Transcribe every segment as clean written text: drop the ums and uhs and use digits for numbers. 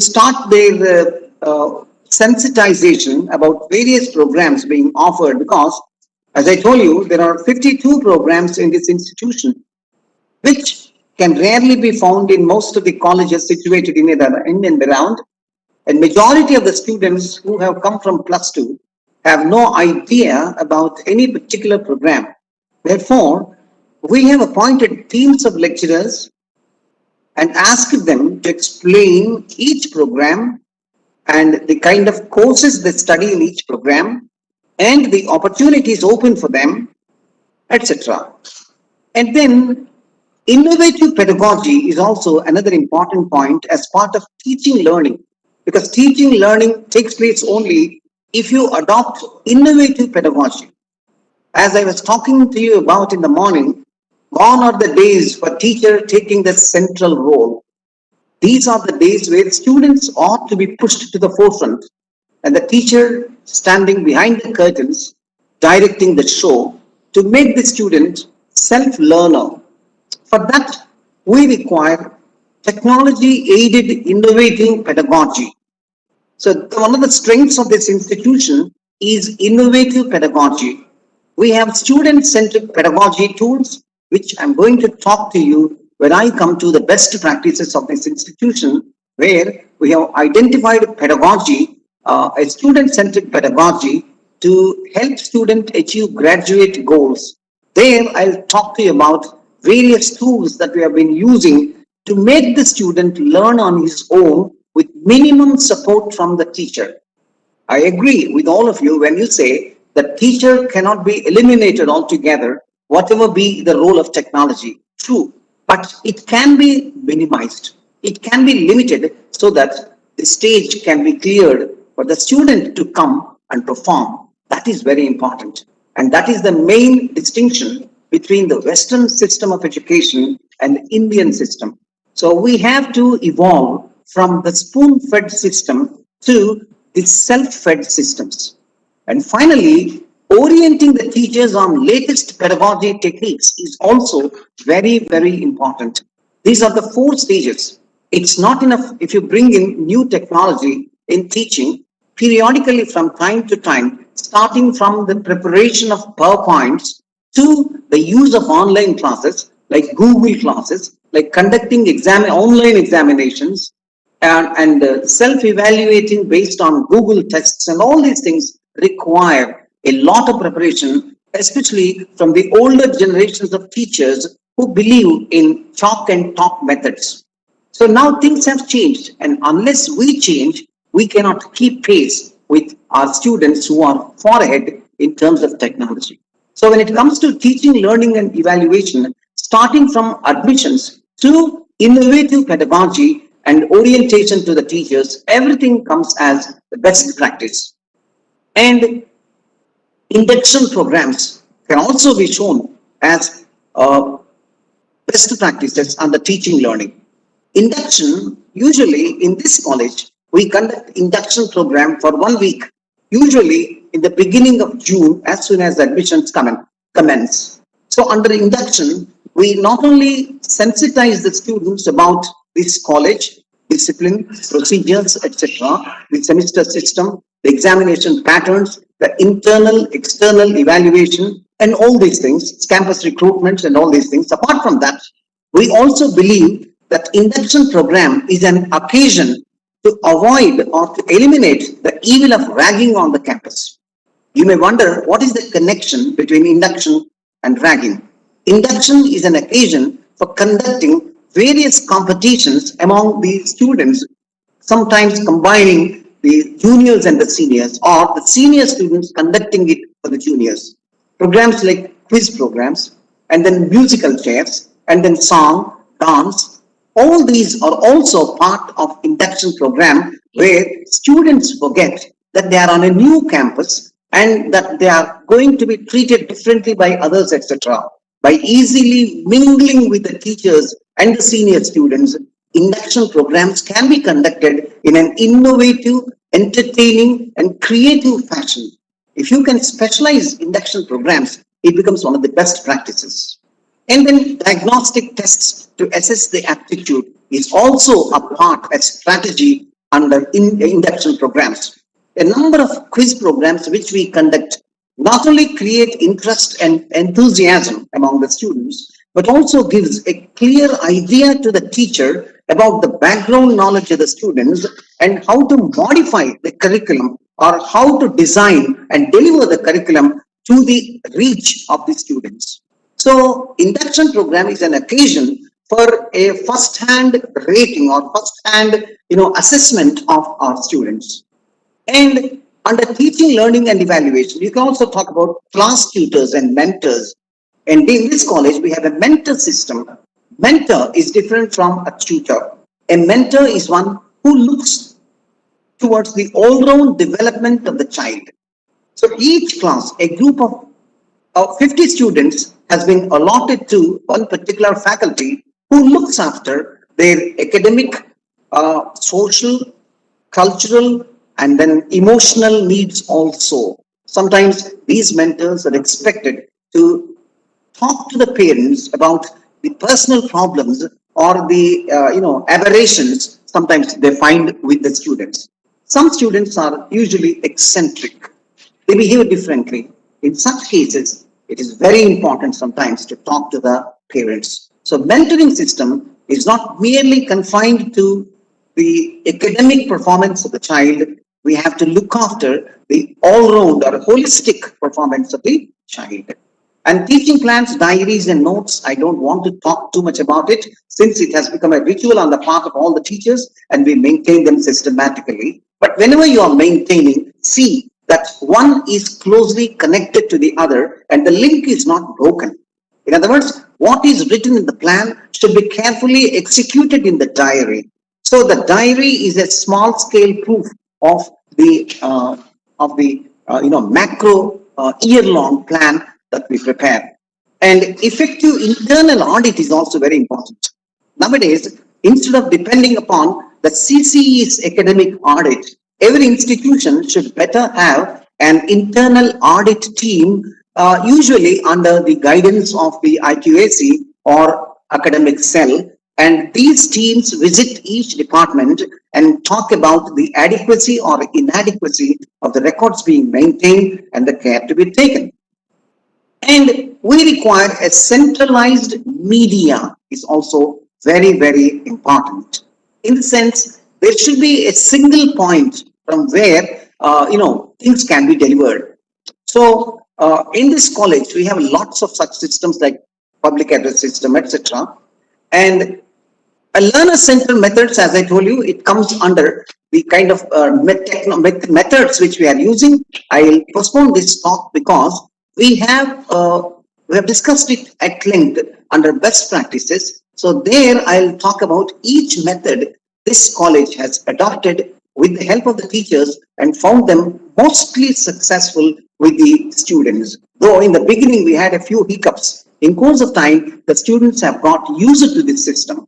start their sensitization about various programs being offered, because, as I told you, there are 52 programs in this institution, which can rarely be found in most of the colleges situated in and around. And majority of the students who have come from +2 have no idea about any particular program. Therefore, we have appointed teams of lecturers and asked them to explain each program and the kind of courses they study in each program and the opportunities open for them, etc. And then innovative pedagogy is also another important point as part of teaching learning, because teaching learning takes place only if you adopt innovative pedagogy. As I was talking to you about in the morning, gone are the days for teacher taking the central role. These are the days where students ought to be pushed to the forefront and the teacher standing behind the curtains, directing the show to make the student self-learner. For that, we require technology-aided innovative pedagogy. So one of the strengths of this institution is innovative pedagogy. We have student-centric pedagogy tools, which I'm going to talk to you when I come to the best practices of this institution, where we have identified pedagogy, a student-centric pedagogy to help students achieve graduate goals. There, I'll talk to you about various tools that we have been using to make the student learn on his own with minimum support from the teacher. I agree with all of you when you say that teacher cannot be eliminated altogether, whatever be the role of technology. True, but it can be minimized. It can be limited so that the stage can be cleared for the student to come and perform. That is very important. And that is the main distinction between the Western system of education and the Indian system. So we have to evolve from the spoon-fed system to the self-fed systems. And finally, orienting the teachers on latest pedagogy techniques is also very, very important. These are the 4 stages. It's not enough if you bring in new technology in teaching periodically from time to time, starting from the preparation of PowerPoints to the use of online classes like Google classes, like conducting online examinations and self-evaluating based on Google tests, and all these things require a lot of preparation, especially from the older generations of teachers who believe in chalk and talk methods. So now things have changed, and unless we change, we cannot keep pace with our students who are far ahead in terms of technology. So when it comes to teaching, learning, and evaluation, starting from admissions to innovative pedagogy and orientation to the teachers, everything comes as the best practice. And induction programs can also be shown as best practices under teaching learning. Induction, usually in this college, we conduct induction program for 1 week, usually in the beginning of June, as soon as admissions commence. So under induction, we not only sensitize the students about this college, discipline, procedures, etc., the semester system, the examination patterns, the internal, external evaluation, and all these things, campus recruitment and all these things. Apart from that, we also believe that induction program is an occasion to avoid or to eliminate the evil of ragging on the campus. You may wonder, what is the connection between induction and ragging? Induction is an occasion for conducting various competitions among the students, sometimes combining the juniors and the seniors, or the senior students conducting it for the juniors. Programs like quiz programs, and then musical chairs, and then song, dance, all these are also part of induction program, where students forget that they are on a new campus and that they are going to be treated differently by others, etc. By easily mingling with the teachers and the senior students, induction programs can be conducted in an innovative, entertaining, and creative fashion. If you can specialize induction programs, it becomes one of the best practices. And then diagnostic tests to assess the aptitude is also a part, a strategy under induction programs. A number of quiz programs which we conduct not only create interest and enthusiasm among the students, but also gives a clear idea to the teacher about the background knowledge of the students and how to modify the curriculum or how to design and deliver the curriculum to the reach of the students. So induction program is an occasion for a first-hand rating or first-hand assessment of our students. And under teaching, learning and evaluation, you can also talk about class tutors and mentors. And in this college, we have a mentor system. Mentor is different from a tutor. A mentor is one who looks towards the all-round development of the child. So each class, a group of 50 students has been allotted to one particular faculty who looks after their academic, social, cultural, and then emotional needs also. Sometimes these mentors are expected to talk to the parents about the personal problems or the aberrations sometimes they find with the students. Some students are usually eccentric. They behave differently. In such cases, it is very important sometimes to talk to the parents. So mentoring system is not merely confined to the academic performance of the child. We have to look after the all-round or holistic performance of the child. And teaching plans, diaries and notes, I don't want to talk too much about it since it has become a ritual on the part of all the teachers and we maintain them systematically. But whenever you are maintaining, see that one is closely connected to the other and the link is not broken. In other words, what is written in the plan should be carefully executed in the diary. So the diary is a small scale proof of the macro year-long plan that we prepare. And effective internal audit is also very important. Nowadays, instead of depending upon the CCE's academic audit, every institution should better have an internal audit team, usually under the guidance of the IQAC or academic cell. And these teams visit each department and talk about the adequacy or inadequacy of the records being maintained and the care to be taken. And we require a centralized media is also very, very important. In the sense, there should be a single point from where, things can be delivered. So in this college, we have lots of such systems like public address system, etc. And a learner-centered methods, as I told you, it comes under the kind of methods which we are using. I'll postpone this talk because we have discussed it at length under best practices. So there I'll talk about each method this college has adopted with the help of the teachers and found them mostly successful with the students. Though in the beginning we had a few hiccups. In course of time, the students have got used to this system.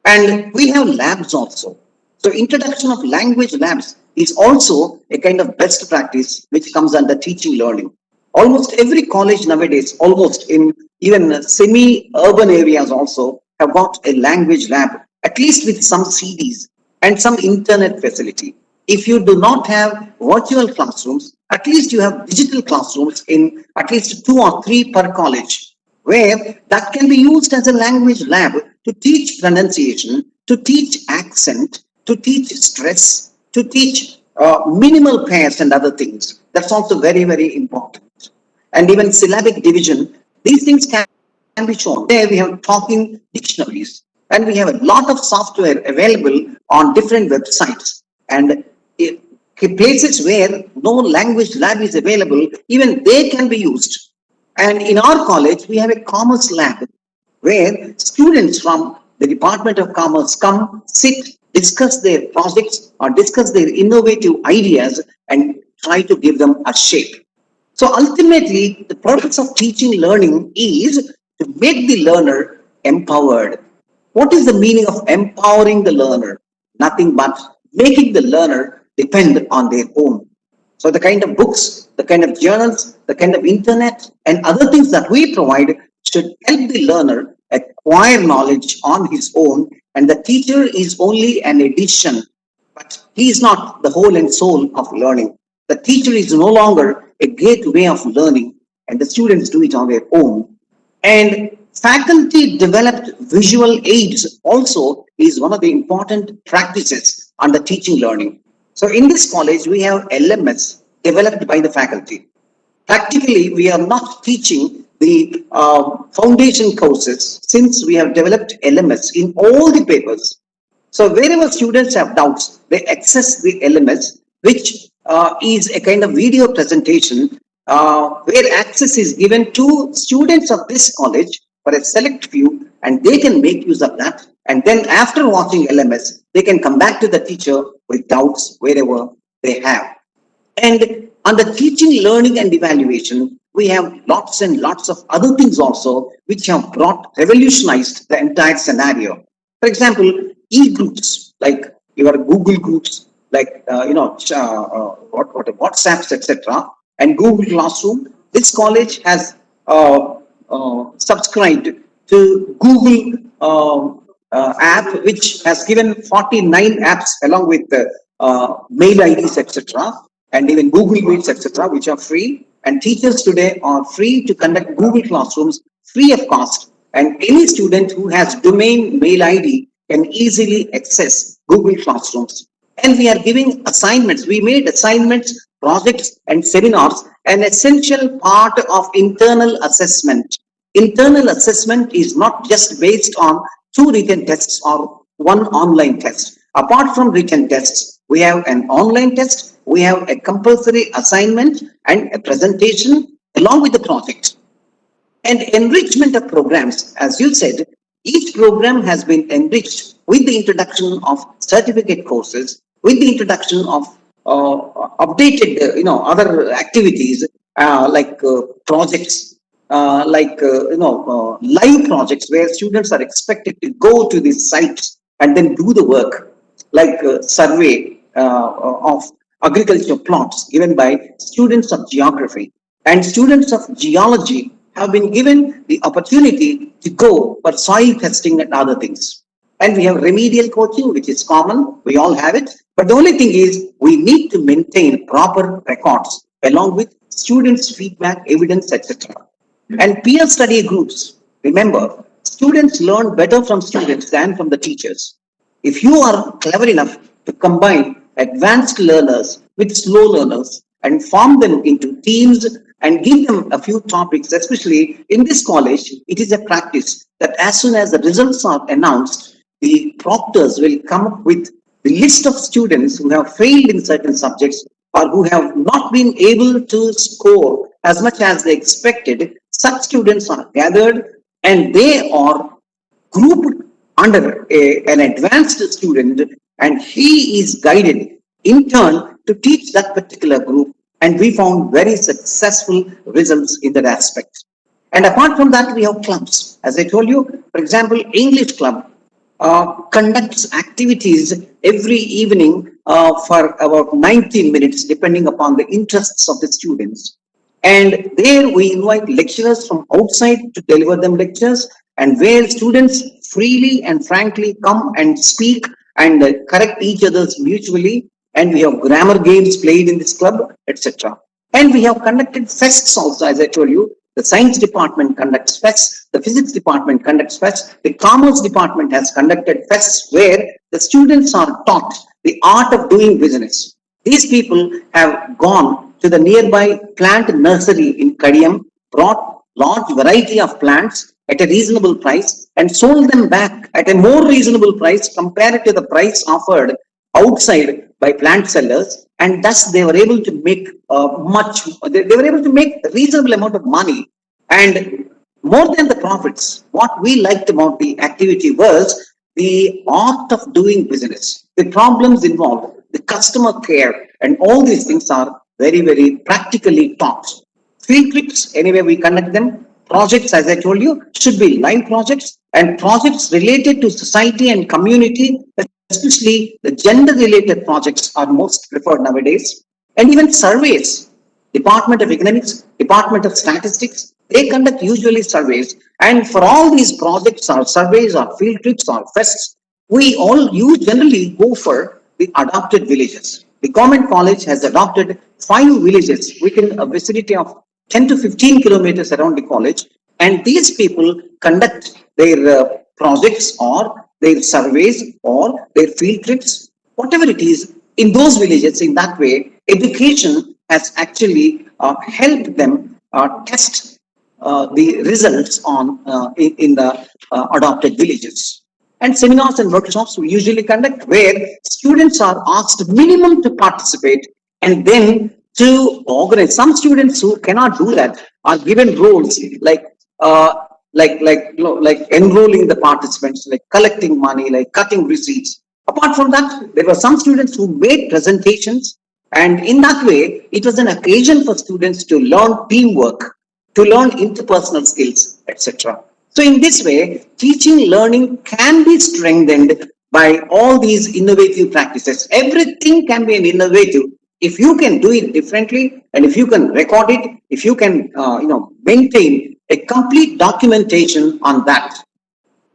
And we have labs also. So introduction of language labs is also a kind of best practice which comes under teaching learning. Almost every college nowadays, almost in even semi-urban areas also, have got a language lab, at least with some CDs and some internet facility. If you do not have virtual classrooms, at least you have digital classrooms in at least 2 or 3 per college, where that can be used as a language lab to teach pronunciation, to teach accent, to teach stress, to teach minimal pairs and other things. That's also very, very important. And even syllabic division, these things can be shown. There we have talking dictionaries, and we have a lot of software available on different websites. And places where no language lab is available, even they can be used. And in our college, we have a commerce lab where students from the Department of Commerce come, sit, discuss their projects or discuss their innovative ideas and try to give them a shape. So ultimately, the purpose of teaching learning is to make the learner empowered. What is the meaning of empowering the learner? Nothing but making the learner depend on their own. So the kind of books, the kind of journals, the kind of internet and other things that we provide should help the learner acquire knowledge on his own, and the teacher is only an addition. but he is not the whole and soul of learning. The teacher is no longer a gateway of learning, and the students do it on their own. And faculty developed visual aids also is one of the important practices under teaching learning. So in this college, we have LMS developed by the faculty. Practically, we are not teaching the foundation courses since we have developed LMS in all the papers. So wherever students have doubts, they access the LMS, which is a kind of video presentation where access is given to students of this college for a select few, and they can make use of that. And then after watching LMS, they can come back to the teacher with doubts wherever they have. And under teaching, learning, and evaluation, we have lots and lots of other things also which have revolutionized the entire scenario. For example, e-groups like your Google groups, like WhatsApps, etc., and Google Classroom. This college has subscribed to Google app, which has given 49 apps along with mail IDs, etc., and even Google Meets, etc., which are free. And teachers today are free to conduct Google Classrooms free of cost. And any student who has domain mail ID can easily access Google Classrooms. And we are giving assignments. We made assignments, projects, and seminars an essential part of internal assessment. Internal assessment is not just based on 2 written tests or 1 online test. Apart from written tests, we have an online test, we have a compulsory assignment and a presentation along with the project. And enrichment of programs, as you said, each program has been enriched with the introduction of certificate courses, with the introduction of updated, other activities like projects, live projects where students are expected to go to these sites and then do the work, like survey of agriculture plots given by students of geography, and students of geology have been given the opportunity to go for soil testing and other things. And we have remedial coaching, which is common. We all have it. But the only thing is we need to maintain proper records along with students' feedback, evidence, etc. And peer study groups. Remember, students learn better from students than from the teachers. If you are clever enough to combine advanced learners with slow learners and form them into teams and give them a few topics, especially in this college, it is a practice that as soon as the results are announced, the proctors will come up with the list of students who have failed in certain subjects or who have not been able to score as much as they expected. Such students are gathered and they are grouped under an advanced student, and he is guided in turn to teach that particular group. And we found very successful results in that aspect. And apart from that, we have clubs. As I told you, for example, English club conducts activities every evening for about 90 minutes, depending upon the interests of the students. And there we invite lecturers from outside to deliver them lectures, and where students freely and frankly come and speak and correct each other's mutually. And we have grammar games played in this club, etc. And we have conducted fests also, as I told you. The science department conducts fests, the physics department conducts fests, the commerce department has conducted fests where the students are taught the art of doing business. These people have gone to the nearby plant nursery in Kadiyam, brought large variety of plants at a reasonable price and sold them back at a more reasonable price compared to the price offered outside by plant sellers, and thus they were able to make they were able to make a reasonable amount of money. And more than the profits, what we liked about the activity was the art of doing business, the problems involved, the customer care, and all these things are very, very practically taught. Field trips, anyway, we conduct them. Projects, as I told you, should be live projects, and projects related to society and community, especially the gender-related projects, are most preferred nowadays. And even surveys, Department of Economics, Department of Statistics, they conduct usually surveys. And for all these projects or surveys or field trips or fests, we all generally go for the adopted villages. The government college has adopted 5 villages within a vicinity of 10 to 15 kilometers around the college, and these people conduct their projects or their surveys or their field trips, whatever it is, in those villages. In that way, education has actually helped them test the results on in the adopted villages. And seminars and workshops we usually conduct where students are asked minimum to participate and then to organize. Some students who cannot do that are given roles like like enrolling the participants, like collecting money, like cutting receipts. Apart from that, there were some students who made presentations, and in that way, it was an occasion for students to learn teamwork, to learn interpersonal skills, etc. So in this way, teaching learning can be strengthened by all these innovative practices. Everything can be an innovative if you can do it differently, and if you can record it, if you can maintain a complete documentation on that.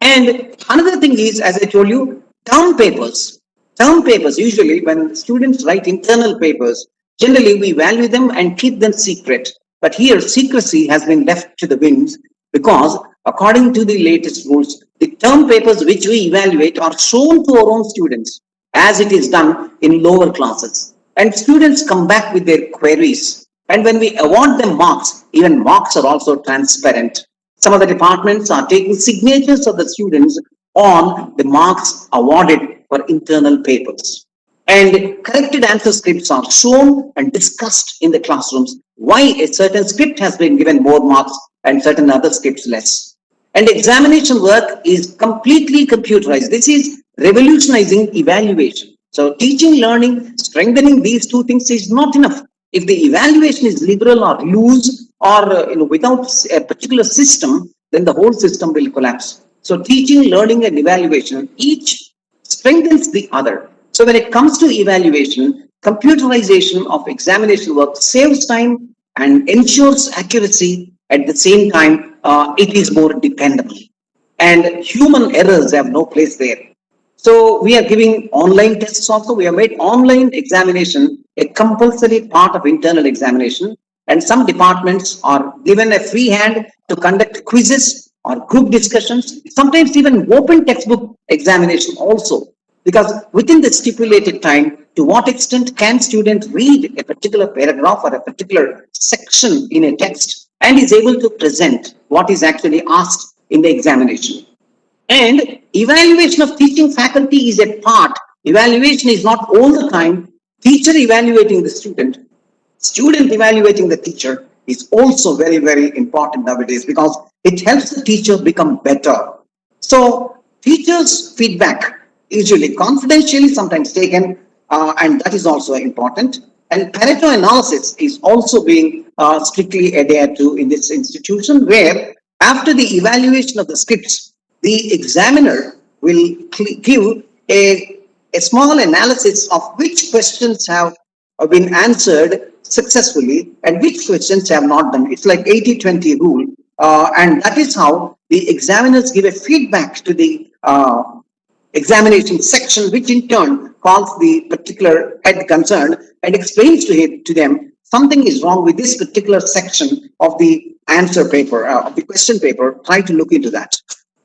And another thing is, as I told you, term papers. Term papers, usually when students write internal papers, generally we value them and keep them secret. But here secrecy has been left to the winds, because according to the latest rules, the term papers which we evaluate are shown to our own students as it is done in lower classes. And students come back with their queries. And when we award them marks, even marks are also transparent. Some of the departments are taking signatures of the students on the marks awarded for internal papers. And corrected answer scripts are shown and discussed in the classrooms why a certain script has been given more marks and certain other scripts less. And examination work is completely computerized. This is revolutionizing evaluation. So teaching, learning, strengthening these two things is not enough. If the evaluation is liberal or loose or without a particular system, then the whole system will collapse. So teaching, learning, and evaluation, each strengthens the other. So when it comes to evaluation, computerization of examination work saves time and ensures accuracy. At the same time, it is more dependable. And human errors have no place there. So we are giving online tests also. We have made online examination a compulsory part of internal examination. And some departments are given a free hand to conduct quizzes or group discussions, sometimes even open textbook examination also. Because within the stipulated time, to what extent can student read a particular paragraph or a particular section in a text and is able to present what is actually asked in the examination. And evaluation of teaching faculty is a part. Evaluation is not all the time teacher evaluating the student evaluating the teacher is also very, very important nowadays, because it helps the teacher become better. So teachers' feedback, usually confidentially, sometimes taken, and that is also important. And Pareto analysis is also being strictly adhered to in this institution, where after the evaluation of the scripts, the examiner will give a small analysis of which questions have been answered successfully and which questions have not done. It's like 80-20 rule. And that is how the examiners give a feedback to the examination section, which in turn calls the particular head concerned and explains to them something is wrong with this particular section of the answer paper, of the question paper. Try to look into that.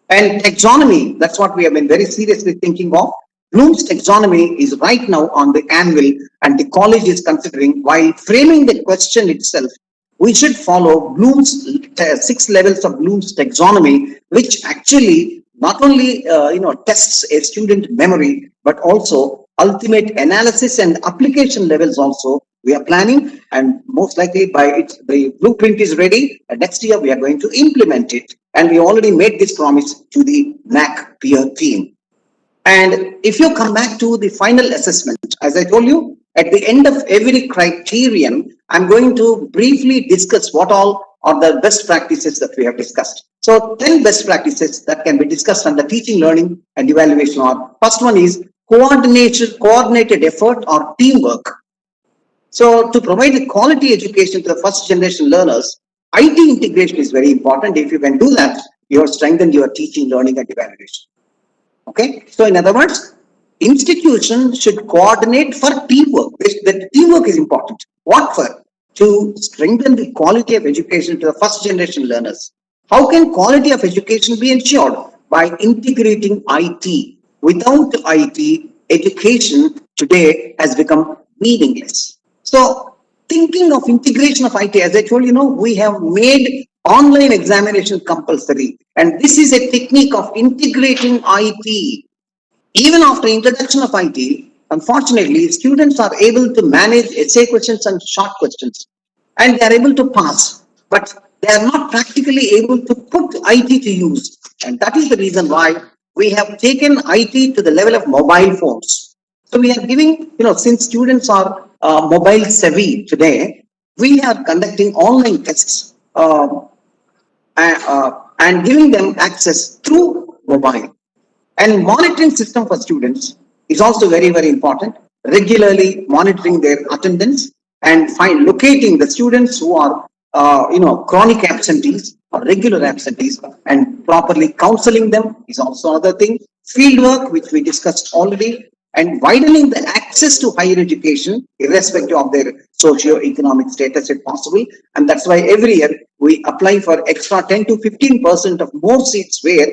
And taxonomy, that's what we have been very seriously thinking of. Bloom's taxonomy is right now on the anvil, and the college is considering, while framing the question itself, we should follow Bloom's 6 levels of Bloom's taxonomy, which actually not only tests a student memory, but also ultimate analysis and application levels also. We are planning, and most likely the blueprint is ready, and next year we are going to implement it. And we already made this promise to the NAC peer team. And if you come back to the final assessment, as I told you, at the end of every criterion, I'm going to briefly discuss what all are the best practices that we have discussed. So 10 best practices that can be discussed under teaching, learning, and evaluation are: first one is coordinated effort or teamwork. So to provide a quality education to the first generation learners, IT integration is very important. If you can do that, you have strengthened your teaching, learning, and evaluation. Okay, so in other words, institution should coordinate for teamwork. The teamwork is important. What for? To strengthen the quality of education to the first generation learners. How can quality of education be ensured? By integrating IT. Without IT, education today has become meaningless. So, thinking of integration of IT, as I told you, we have made online examination compulsory, and this is a technique of integrating IT. Even after introduction of IT, unfortunately, students are able to manage essay questions and short questions, and they are able to pass, but they are not practically able to put IT to use. And that is the reason why we have taken IT to the level of mobile phones. So we are giving, since students are mobile savvy today, we are conducting online tests and giving them access through mobile. And monitoring system for students is also very, very important. Regularly monitoring their attendance and locating the students who are, chronic absentees or regular absentees, and properly counseling them is also another thing. Field work, which we discussed already, and widening the access to higher education, irrespective of their socio-economic status, if possible. And that's why every year we apply for extra 10 to 15% of more seats where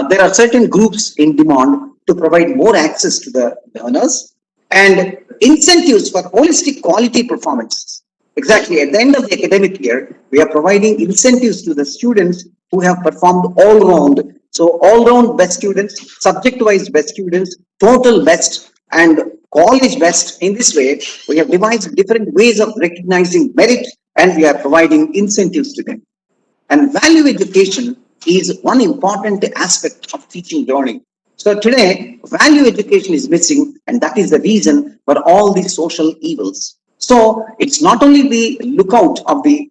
there are certain groups in demand to provide more access to the learners, and incentives for holistic quality performance. Exactly, at the end of the academic year, we are providing incentives to the students who have performed all round. So all round best students, subject wise best students, total best, and college best. In this way, we have devised different ways of recognizing merit, and we are providing incentives to them. And value education is one important aspect of teaching learning. So today, value education is missing, and that is the reason for all these social evils. So it's not only the lookout of the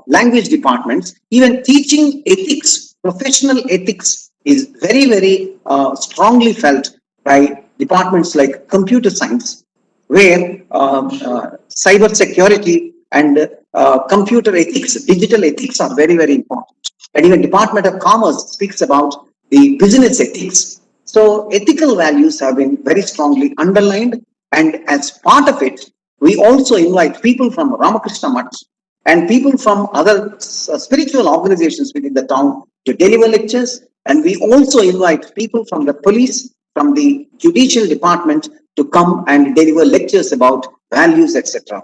language departments, even teaching ethics, professional ethics is very, very strongly felt by departments like computer science, where cyber security and computer ethics, digital ethics are very, very important. And even Department of Commerce speaks about the business ethics. So ethical values have been very strongly underlined, and as part of it, we also invite people from Ramakrishna Mutt and people from other spiritual organizations within the town to deliver lectures. And we also invite people from the police, from the judicial department to come and deliver lectures about values, etc.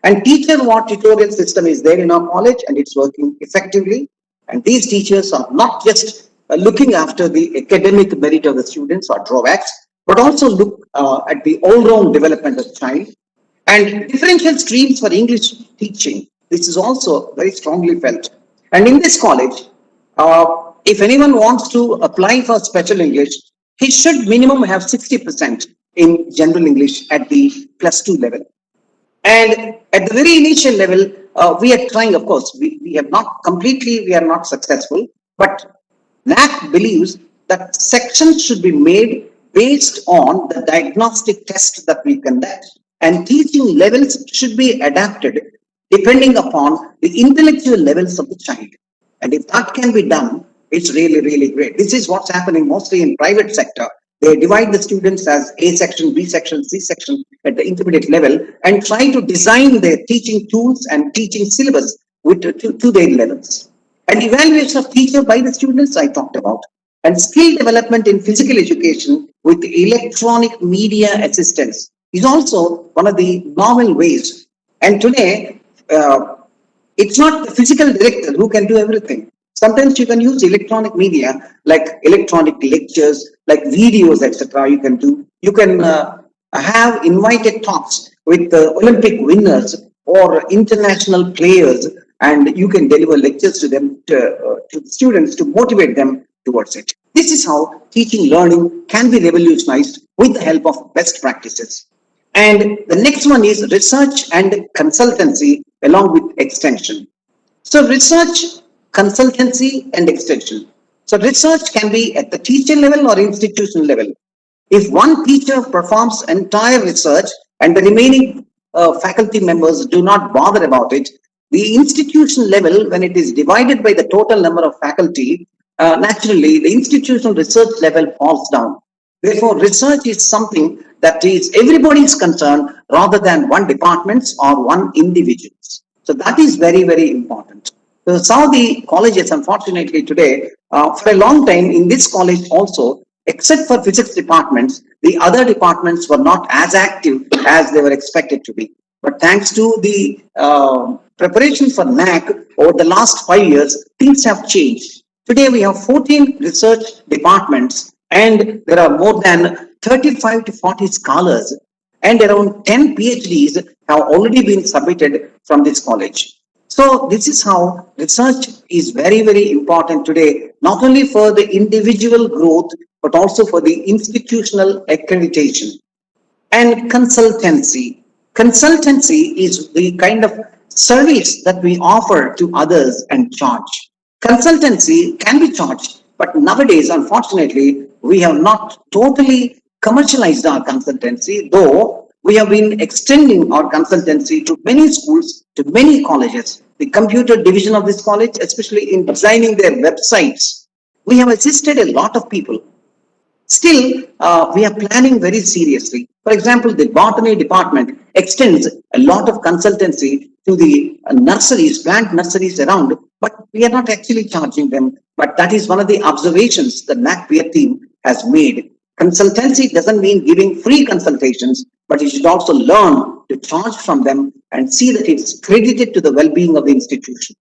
And teacher war tutorial system is there in our college, and it's working effectively. And these teachers are not just looking after the academic merit of the students or drawbacks, but also look at the all-round development of the child. And differential streams for English teaching, this is also very strongly felt. And in this college, if anyone wants to apply for special English, he should minimum have 60% in general English at the +2 level. And at the very initial level, we are trying, of course, we have not completely, we are not successful, but NAC believes that sections should be made based on the diagnostic test that we conduct, and teaching levels should be adapted depending upon the intellectual levels of the child. And if that can be done, it's really, really great. This is what's happening mostly in private sector. They divide the students as A section, B section, C section at the intermediate level, and try to design their teaching tools and teaching syllabus to their levels. And evaluation of teacher by the students I talked about. And skill development in physical education with electronic media assistance is also one of the novel ways. And today, it's not the physical director who can do everything. Sometimes you can use electronic media like electronic lectures, like videos, etc. You can do. You can have invited talks with the Olympic winners or international players, and you can deliver lectures to them, to students, to motivate them towards it. This is how teaching learning can be revolutionized with the help of best practices. And the next one is research and consultancy along with extension. So research, consultancy, and extension. So research can be at the teacher level or institution level. If one teacher performs entire research and the remaining faculty members do not bother about it, the institution level, when it is divided by the total number of faculty, naturally the institutional research level falls down. Therefore, research is something that is everybody's concern rather than one department's or one individual's. So that is very, very important. So some of the colleges, unfortunately today, for a long time in this college also, except for physics departments, the other departments were not as active as they were expected to be. But thanks to the preparation for NAC over the last 5 years, things have changed. Today we have 14 research departments and there are more than 35 to 40 scholars and around 10 PhDs have already been submitted from this college. So this is how research is very, very important today, not only for the individual growth, but also for the institutional accreditation. And consultancy. Consultancy is the kind of service that we offer to others and charge. Consultancy can be charged, but nowadays, unfortunately, we have not totally commercialized our consultancy, though we have been extending our consultancy to many schools, to many colleges. The computer division of this college, especially in designing their websites, we have assisted a lot of people. Still, we are planning very seriously. For example, the botany department extends a lot of consultancy to the nurseries, plant nurseries around, but we are not actually charging them. But that is one of the observations the NAC peer team has made. Consultancy doesn't mean giving free consultations, but you should also learn to charge from them and see that it's credited to the well-being of the institution.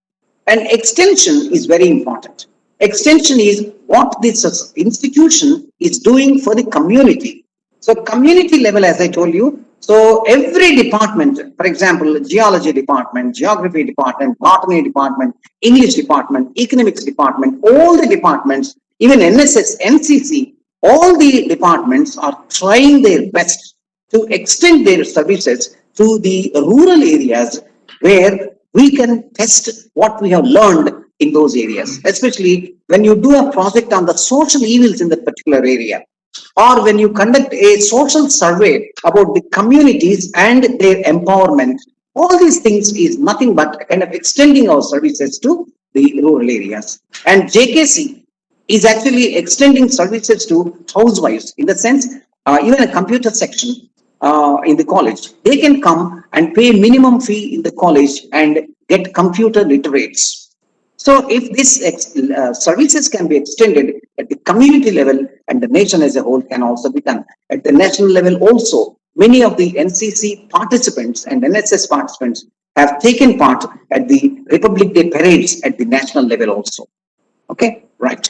And extension is very important. Extension is what this institution is doing for the community. So community level, as I told you, so every department, for example, geology department, geography department, botany department, English department, economics department, all the departments, even NSS, NCC, all the departments are trying their best to extend their services to the rural areas where we can test what we have learned in those areas, especially when you do a project on the social evils in that particular area, or when you conduct a social survey about the communities and their empowerment. All these things is nothing but kind of extending our services to the rural areas. And JKC is actually extending services to housewives in the sense, even a computer section in the college, they can come and pay minimum fee in the college and get computer literates. So if these services can be extended at the community level and the nation as a whole can also be done. At the national level also, many of the NCC participants and NSS participants have taken part at the Republic Day parades at the national level also. Okay, right.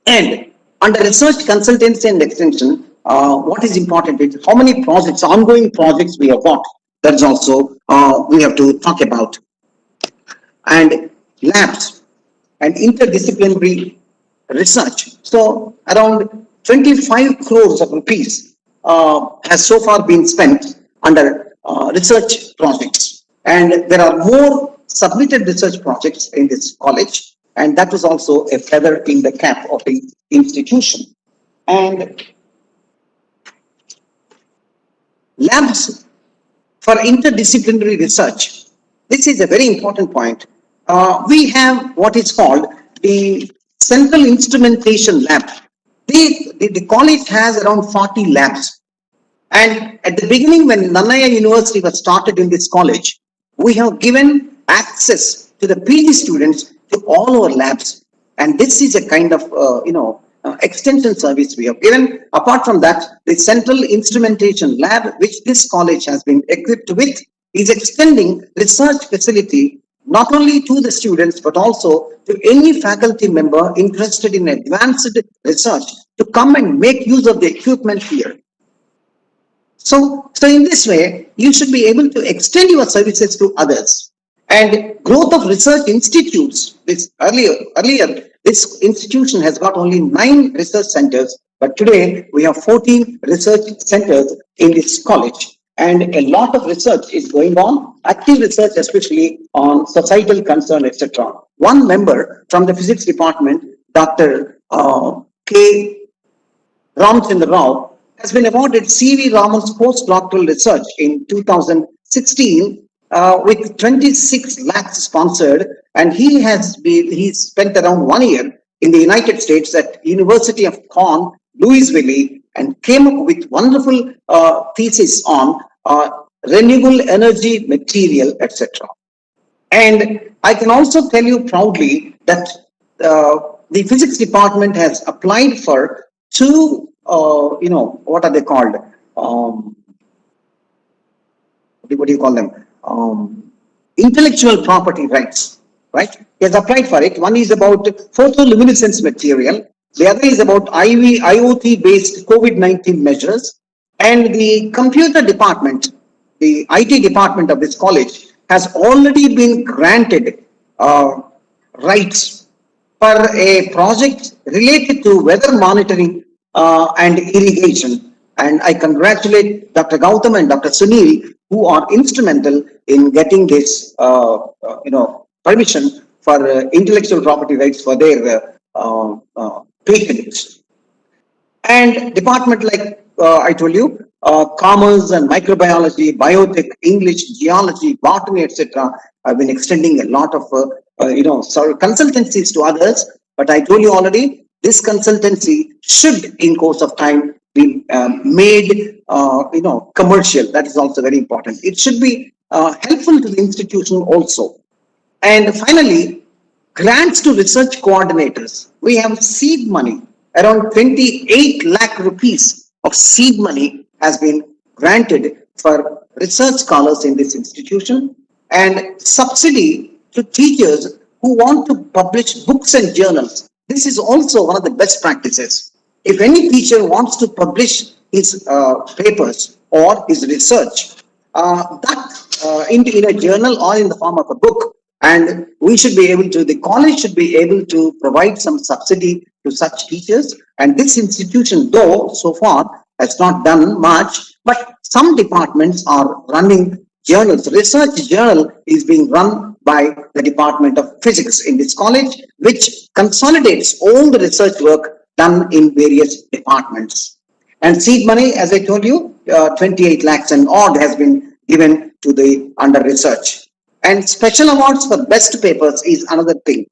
And under research, consultancy and extension, what is important is how many projects, ongoing projects we have got. That's also we have to talk about. And labs and interdisciplinary research. So around 25 crores of rupees has so far been spent under research projects. And there are more submitted research projects in this college. And that was also a feather in the cap of the institution. And labs for interdisciplinary research. This is a very important point. We have what is called the Central Instrumentation Lab. The college has around 40 labs. And at the beginning, when Nannaya University was started in this college, we have given access to the PG students to all our labs. And this is a kind of, extension service we have given. Apart from that, the Central Instrumentation Lab, which this college has been equipped with, is extending research facility not only to the students, but also to any faculty member interested in advanced research to come and make use of the equipment here. So in this way, you should be able to extend your services to others. And growth of research institutes, this earlier, this institution has got only 9 research centers, but today we have 14 research centers in this college. And a lot of research is going on, active research, especially on societal concern, etc. One member from the physics department, Dr. K. Ramchandra Rao, has been awarded C.V. Raman's postdoctoral research in 2016 with 26 lakhs sponsored, and he spent around 1 year in the United States at University of Corn Louisville, and came up with wonderful thesis on renewable energy material, etc. And I can also tell you proudly that the physics department has applied for two, what are they called? What do you call them? Intellectual property rights, right? He has applied for it. One is about photoluminescence material. The other is about IoT based COVID-19 measures. And the computer department, the IT department of this college has already been granted rights for a project related to weather monitoring and irrigation. And I congratulate Dr. Gautam and Dr. Sunil, who are instrumental in getting this, permission for intellectual property rights for their patents. And department like I told you, commerce and microbiology, biotech, English, geology, botany, etc. I've been extending a lot of consultancies to others. But I told you already, this consultancy should, in course of time, be made commercial. That is also very important. It should be helpful to the institution also. And finally, grants to research coordinators. We have seed money. Around 28 lakh rupees of seed money has been granted for research scholars in this institution, and subsidy to teachers who want to publish books and journals. This is also one of the best practices. If any teacher wants to publish his papers or his research, in a journal or in the form of a book, and we should be able to, the college should be able to provide some subsidy to such teachers. And this institution, though, so far has not done much, but some departments are running journals. Research journal is being run by the Department of Physics in this college, which consolidates all the research work done in various departments. And seed money, as I told you, 28 lakhs and odd has been given to the under research. And special awards for best papers is another thing.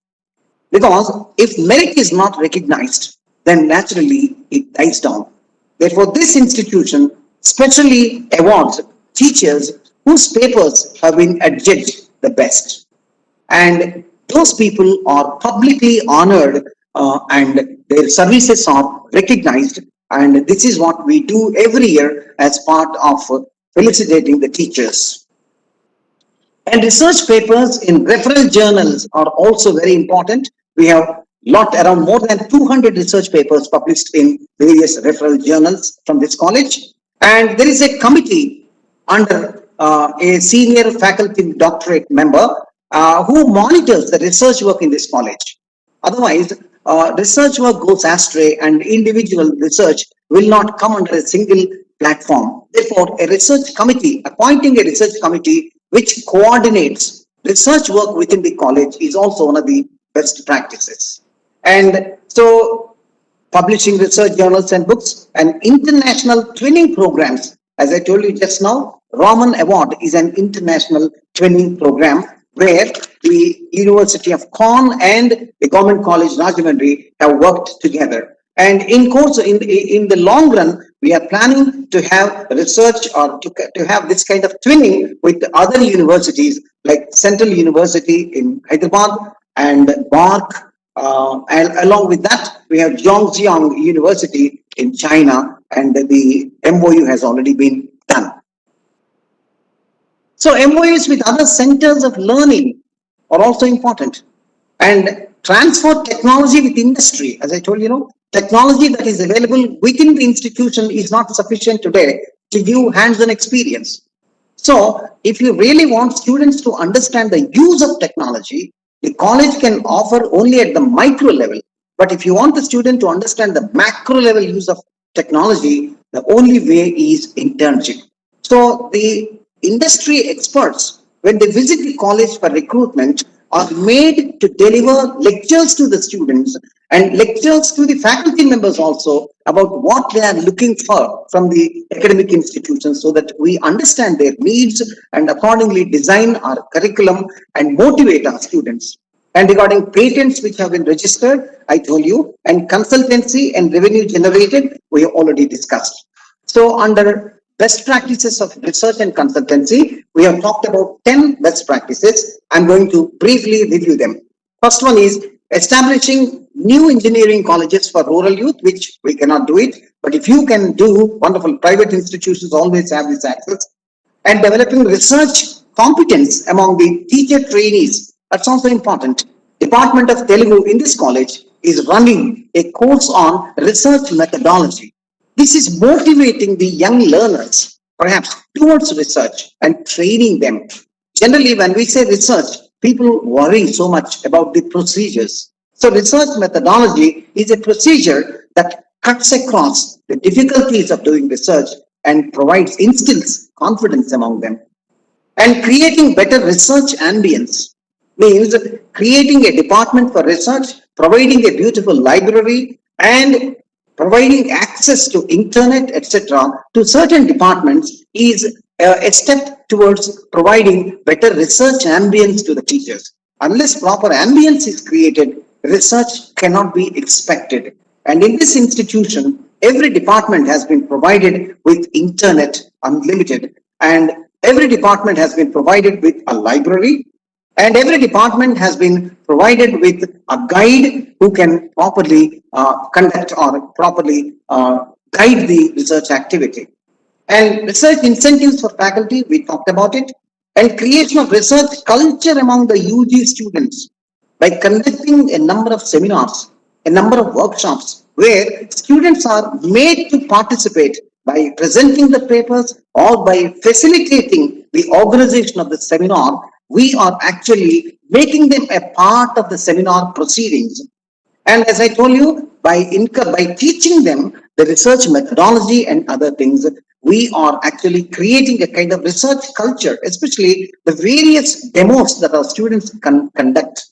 Because if merit is not recognized, then naturally it dies down. Therefore, this institution specially awards teachers whose papers have been adjudged the best. And those people are publicly honored and their services are recognized. And this is what we do every year as part of felicitating the teachers. And research papers in referral journals are also very important. We have around more than 200 research papers published in various referral journals from this college. And there is a committee under a senior faculty doctorate member who monitors the research work in this college. Otherwise, research work goes astray and individual research will not come under a single platform. Therefore, appointing a research committee which coordinates research work within the college is also one of the best practices. And so, publishing research journals and books and international twinning programs. As I told you just now, Raman Award is an international twinning program where the University of Corn and the Government College Rajahmundry have worked together. And in the long run, we are planning to have research or to have this kind of twinning with other universities like Central University in Hyderabad and BARC. And along with that, we have Zhongjiang University in China, and the MOU has already been done. So MOUs with other centers of learning are also important. And transfer technology with industry. As I told you, technology that is available within the institution is not sufficient today to give hands-on experience. So if you really want students to understand the use of technology, the college can offer only at the micro level. But if you want the student to understand the macro level use of technology, the only way is internship. So the industry experts, when they visit the college for recruitment, are made to deliver lectures to the students and lectures to the faculty members also about what they are looking for from the academic institutions, so that we understand their needs and accordingly design our curriculum and motivate our students. And regarding patents which have been registered, I told you, and consultancy and revenue generated, we have already discussed. So under best practices of research and consultancy, we have talked about 10 best practices. I'm going to briefly review them. First one is establishing new engineering colleges for rural youth, which we cannot do it. But if you can do, wonderful, private institutions always have this access. And developing research competence among the teacher trainees. That's also important. Department of Telugu in this college is running a course on research methodology. This is motivating the young learners, perhaps, towards research and training them. Generally, when we say research, people worry so much about the procedures. So research methodology is a procedure that cuts across the difficulties of doing research and instills confidence among them. And creating better research ambience means creating a department for research, providing a beautiful library, and providing access to internet, etc., to certain departments is a step towards providing better research ambience to the teachers. Unless proper ambience is created, research cannot be expected. And in this institution, every department has been provided with internet unlimited, and every department has been provided with a library, and every department has been provided with a guide who can properly conduct or properly guide the research activity. And research incentives for faculty, we talked about it, and creation of research culture among the UG students by conducting a number of seminars, a number of workshops where students are made to participate by presenting the papers or by facilitating the organization of the seminar. We are actually making them a part of the seminar proceedings. And as I told you, by teaching them the research methodology and other things, we are actually creating a kind of research culture, especially the various demos that our students conduct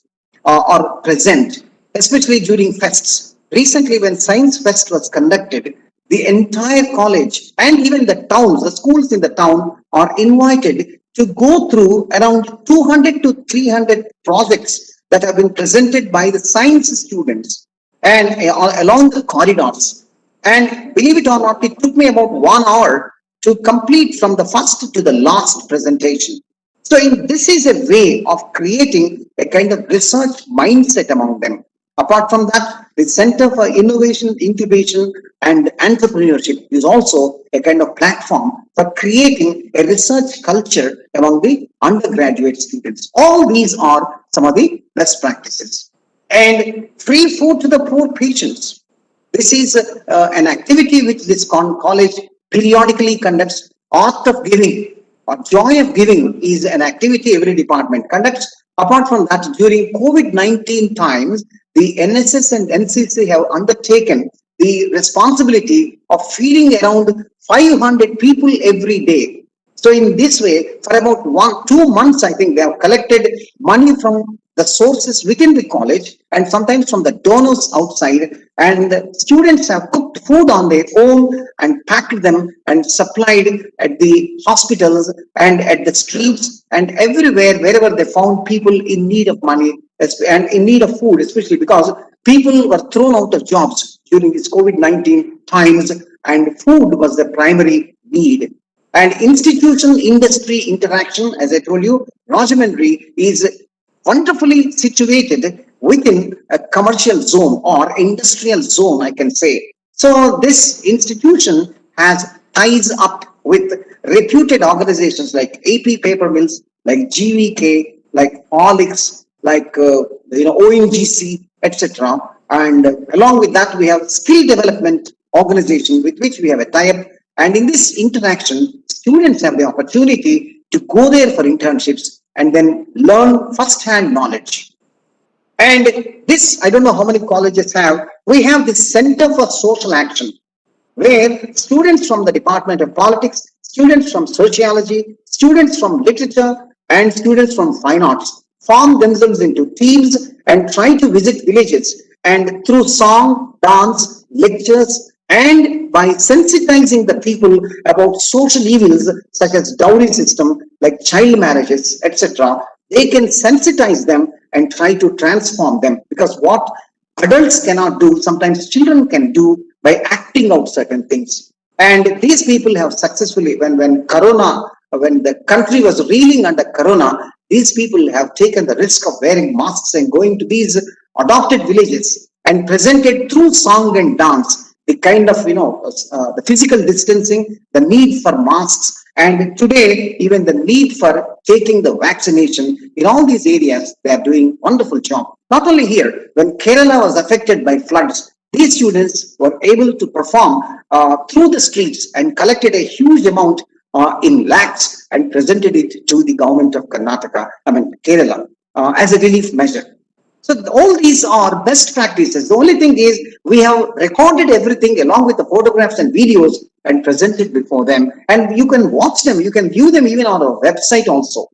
or present, especially during fests. Recently, when Science Fest was conducted, the entire college and even the towns, the schools in the town are invited to go through around 200 to 300 projects that have been presented by the science students and along the corridors. And believe it or not, it took me about 1 hour to complete from the first to the last presentation. So this is a way of creating a kind of research mindset among them. Apart from that, the Center for Innovation, Incubation and Entrepreneurship is also a kind of platform for creating a research culture among the undergraduate students. All these are some of the best practices. And free food to the poor patients. This is an activity which this college periodically conducts. Art of giving or joy of giving is an activity every department conducts. Apart from that, during COVID-19 times, the NSS and NCC have undertaken the responsibility of feeding around 500 people every day. So in this way, for about 2 months, I think they have collected money from the sources within the college and sometimes from the donors outside. And the students have cooked food on their own and packed them and supplied at the hospitals and at the streets and everywhere, wherever they found people in need of money and in need of food, especially because people were thrown out of jobs during these COVID-19 times and food was the primary need. And institutional industry interaction, as I told you, Rajahmundry is wonderfully situated within a commercial zone or industrial zone, I can say. So this institution has ties up with reputed organizations like AP Paper Mills, like GVK, like Horlicks, like ONGC, etc. And along with that, we have skill development organization with which we have a tie-up. And in this interaction, students have the opportunity to go there for internships and then learn first-hand knowledge. And this, I don't know how many colleges have, we have this Center for Social Action, where students from the Department of Politics, students from Sociology, students from Literature, and students from Fine Arts form themselves into teams and try to visit villages. And through song, dance, lectures, and by sensitizing the people about social evils such as dowry system, like child marriages, etc., they can sensitize them and try to transform them, because what adults cannot do, sometimes children can do by acting out certain things. And these people have successfully, when the country was reeling under Corona, these people have taken the risk of wearing masks and going to these adopted villages and presented through song and dance the kind of, the physical distancing, the need for masks, and today even the need for taking the vaccination. In all these areas, they are doing wonderful job. Not only here, when Kerala was affected by floods, these students were able to perform through the streets and collected a huge amount in lakhs and presented it to the government of Kerala, as a relief measure. So all these are best practices. The only thing is we have recorded everything along with the photographs and videos and presented before them. And you can watch them, you can view them even on our website also.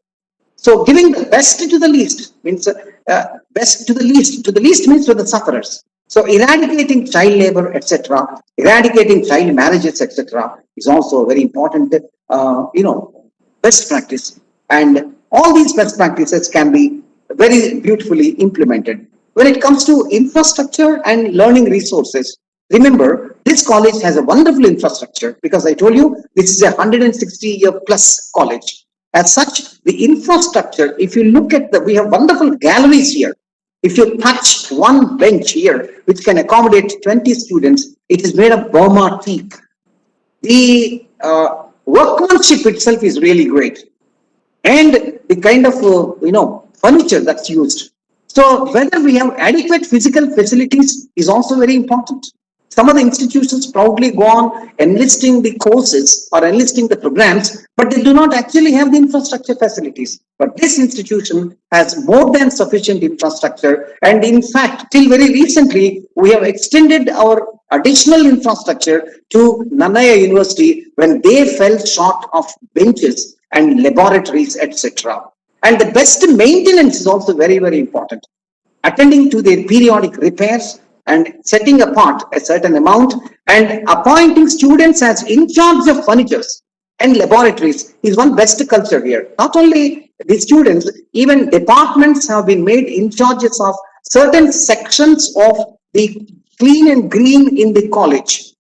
So giving the best to the least means best to the least means to the sufferers. So eradicating child labor, etc., eradicating child marriages, etc., is also a very important, best practice. And all these best practices can be very beautifully implemented. When it comes to infrastructure and learning resources, remember, this college has a wonderful infrastructure, because I told you this is a 160-year plus college. As such, the infrastructure, if you look at we have wonderful galleries here. If you touch one bench here, which can accommodate 20 students, it is made of Burma teak. The workmanship itself is really great. And the kind of, furniture that's used. So whether we have adequate physical facilities is also very important. Some of the institutions proudly go on enlisting the courses or enlisting the programs, but they do not actually have the infrastructure facilities. But this institution has more than sufficient infrastructure. And in fact, till very recently, we have extended our additional infrastructure to Nannaya University when they fell short of benches and laboratories, etc. And the best maintenance is also very, very important. Attending to their periodic repairs and setting apart a certain amount and appointing students as in charge of furnitures and laboratories is one best culture here. Not only the students, even departments have been made in charges of certain sections of the clean and green in the college.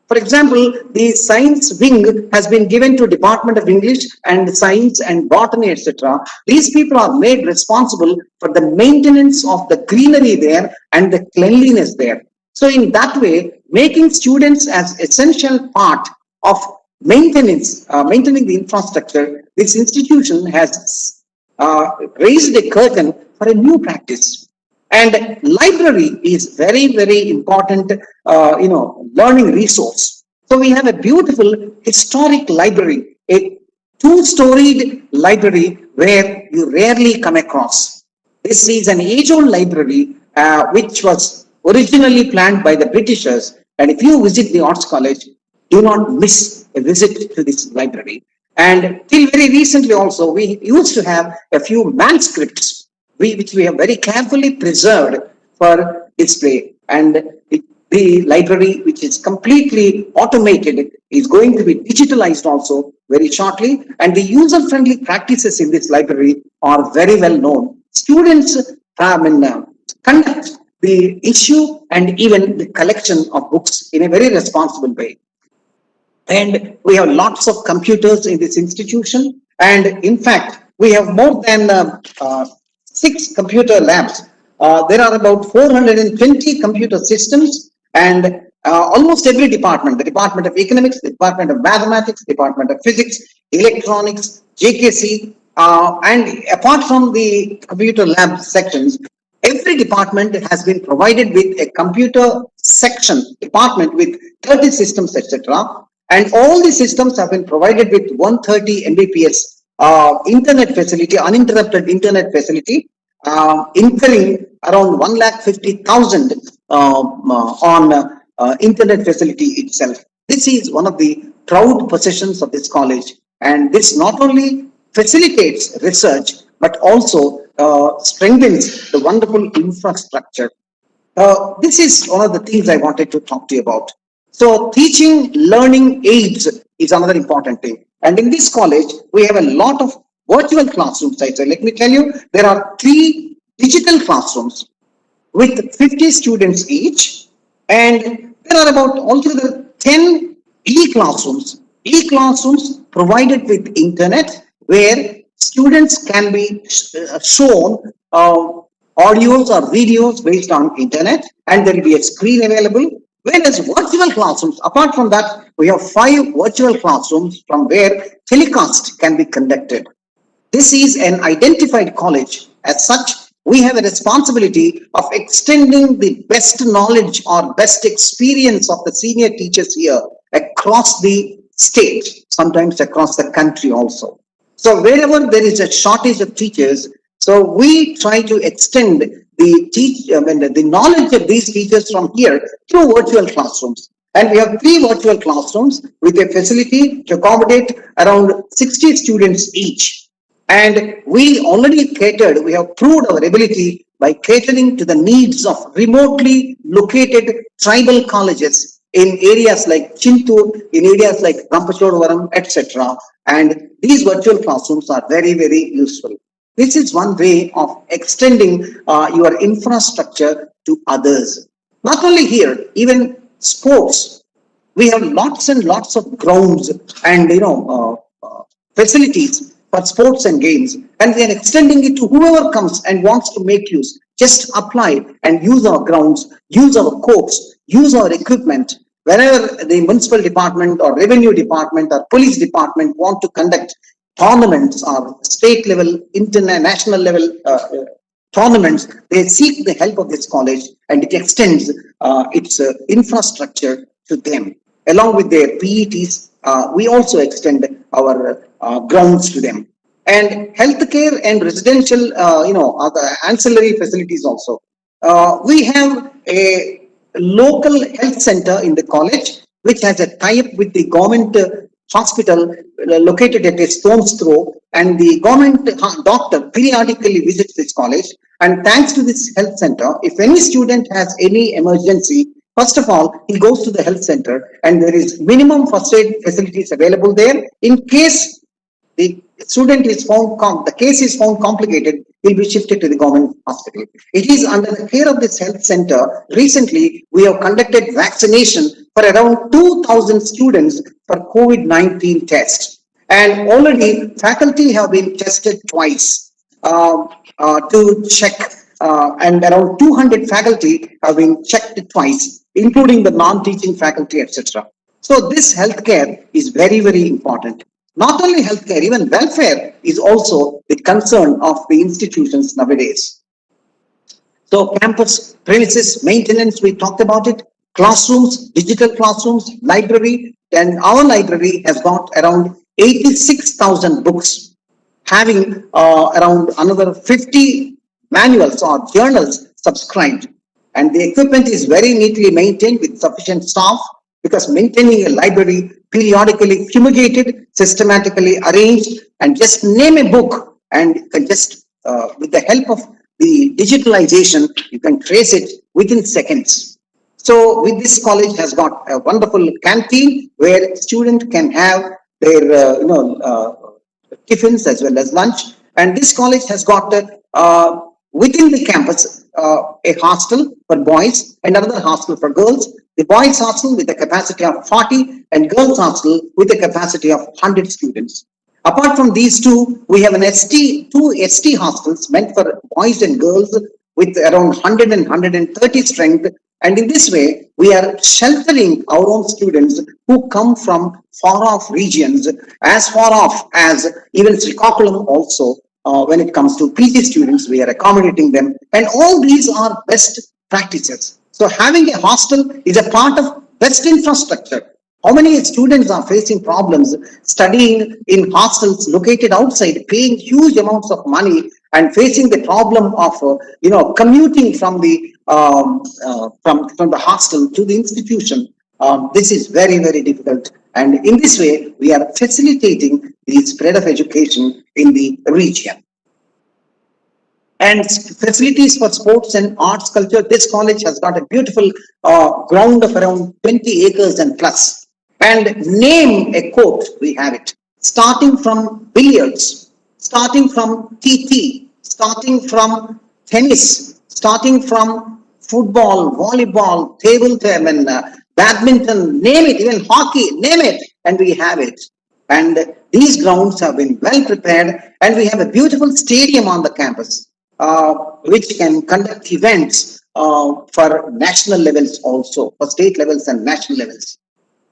For example, the science wing has been given to Department of English and Science and Botany, etc. These people are made responsible for the maintenance of the greenery there and the cleanliness there. So in that way, making students as essential part of maintaining the infrastructure, this institution has raised a curtain for a new practice. And library is very, very important, learning resource. So we have a beautiful historic library, a two-storied library where you rarely come across. This is an age-old library which was originally planned by the Britishers. And if you visit the Arts College, do not miss a visit to this library. And till very recently also, we used to have a few manuscripts which we have very carefully preserved for display. And the library, which is completely automated, is going to be digitalized also very shortly. And the user-friendly practices in this library are very well known. Students conduct the issue and even the collection of books in a very responsible way. And we have lots of computers in this institution. And in fact, we have more than 6 computer labs. There are about 420 computer systems, and almost every department, the Department of Economics, the Department of Mathematics, Department of Physics, Electronics, JKC, and apart from the computer lab sections, every department has been provided with a computer section, department with 30 systems, etc. And all the systems have been provided with 130 Mbps internet facility, uninterrupted internet facility, incurring around 150,000 on internet facility itself. This is one of the proud possessions of this college, and this not only facilitates research but also strengthens the wonderful infrastructure. This is one of the things I wanted to talk to you about. So teaching learning aids is another important thing. And in this college, we have a lot of virtual classroom sites. So let me tell you, there are 3 digital classrooms with 50 students each, and there are about altogether 10 e-classrooms. E-classrooms provided with internet where students can be shown audios or videos based on internet, and there will be a screen available. Whereas virtual classrooms, apart from that, we have 5 virtual classrooms from where telecast can be conducted. This is an identified college. As such, we have a responsibility of extending the best knowledge or best experience of the senior teachers here across the state, sometimes across the country also. So wherever there is a shortage of teachers, so we try to extend the knowledge of these teachers from here through virtual classrooms. And we have 3 virtual classrooms with a facility to accommodate around 60 students each. And we have proved our ability by catering to the needs of remotely located tribal colleges in areas like Chintur, in areas like Rampachodawaram, etc. And these virtual classrooms are very, very useful. This is one way of extending your infrastructure to others. Not only here, even sports. We have lots and lots of grounds and facilities for sports and games, and we are extending it to whoever comes and wants to make use. Just apply and use our grounds, use our courts, use our equipment. Whenever the municipal department or revenue department or police department want to conduct tournaments or state level, international level tournaments, they seek the help of this college, and it extends its infrastructure to them. Along with their PETs, we also extend our grounds to them. And healthcare and residential, other ancillary facilities also. We have a local health center in the college, which has a tie-up with the government hospital located at a stone's throw, and the government doctor periodically visits this college. And thanks to this health center, if any student has any emergency, first of all, he goes to the health center, and there is minimum first aid facilities available there. In case the student is found, the case is found complicated, will be shifted to the government hospital. It is under the care of this health center. Recently, we have conducted vaccination for around 2,000 students for COVID-19 tests. And already faculty have been tested twice to check, and around 200 faculty have been checked twice, including the non-teaching faculty, etc. So this healthcare is very, very important. Not only healthcare, even welfare is also the concern of the institutions nowadays. So campus premises maintenance, we talked about it. Classrooms, digital classrooms, library, and our library has got around 86,000 books, having around another 50 manuals or journals subscribed. And the equipment is very neatly maintained with sufficient staff, because maintaining a library periodically fumigated, systematically arranged, and just name a book, and you can just, with the help of the digitalization, you can trace it within seconds. So with this college has got a wonderful canteen where students can have their tiffins as well as lunch. And this college has got within the campus a hostel for boys and another hostel for girls. The boys hostel with a capacity of 40 and girls hostel with a capacity of 100 students. Apart from these two, we have two ST hostels meant for boys and girls with around 100 and 130 strength. And in this way, we are sheltering our own students who come from far off regions, as far off as even Srikakulam also. When it comes to PG students, we are accommodating them. And all these are best practices. So having a hostel is a part of best infrastructure. How many students are facing problems studying in hostels located outside, paying huge amounts of money and facing the problem of commuting from the hostel to the institution? This is very, very difficult. And in this way, we are facilitating the spread of education in the region. And facilities for sports and arts culture. This college has got a beautiful ground of around 20 acres and plus. And name a court, we have it. Starting from billiards, starting from TT, starting from tennis, starting from football, volleyball, table tennis, badminton, name it, even hockey, name it, and we have it. And these grounds have been well prepared, and we have a beautiful stadium on the campus, which can conduct events for national levels also, for state levels and national levels.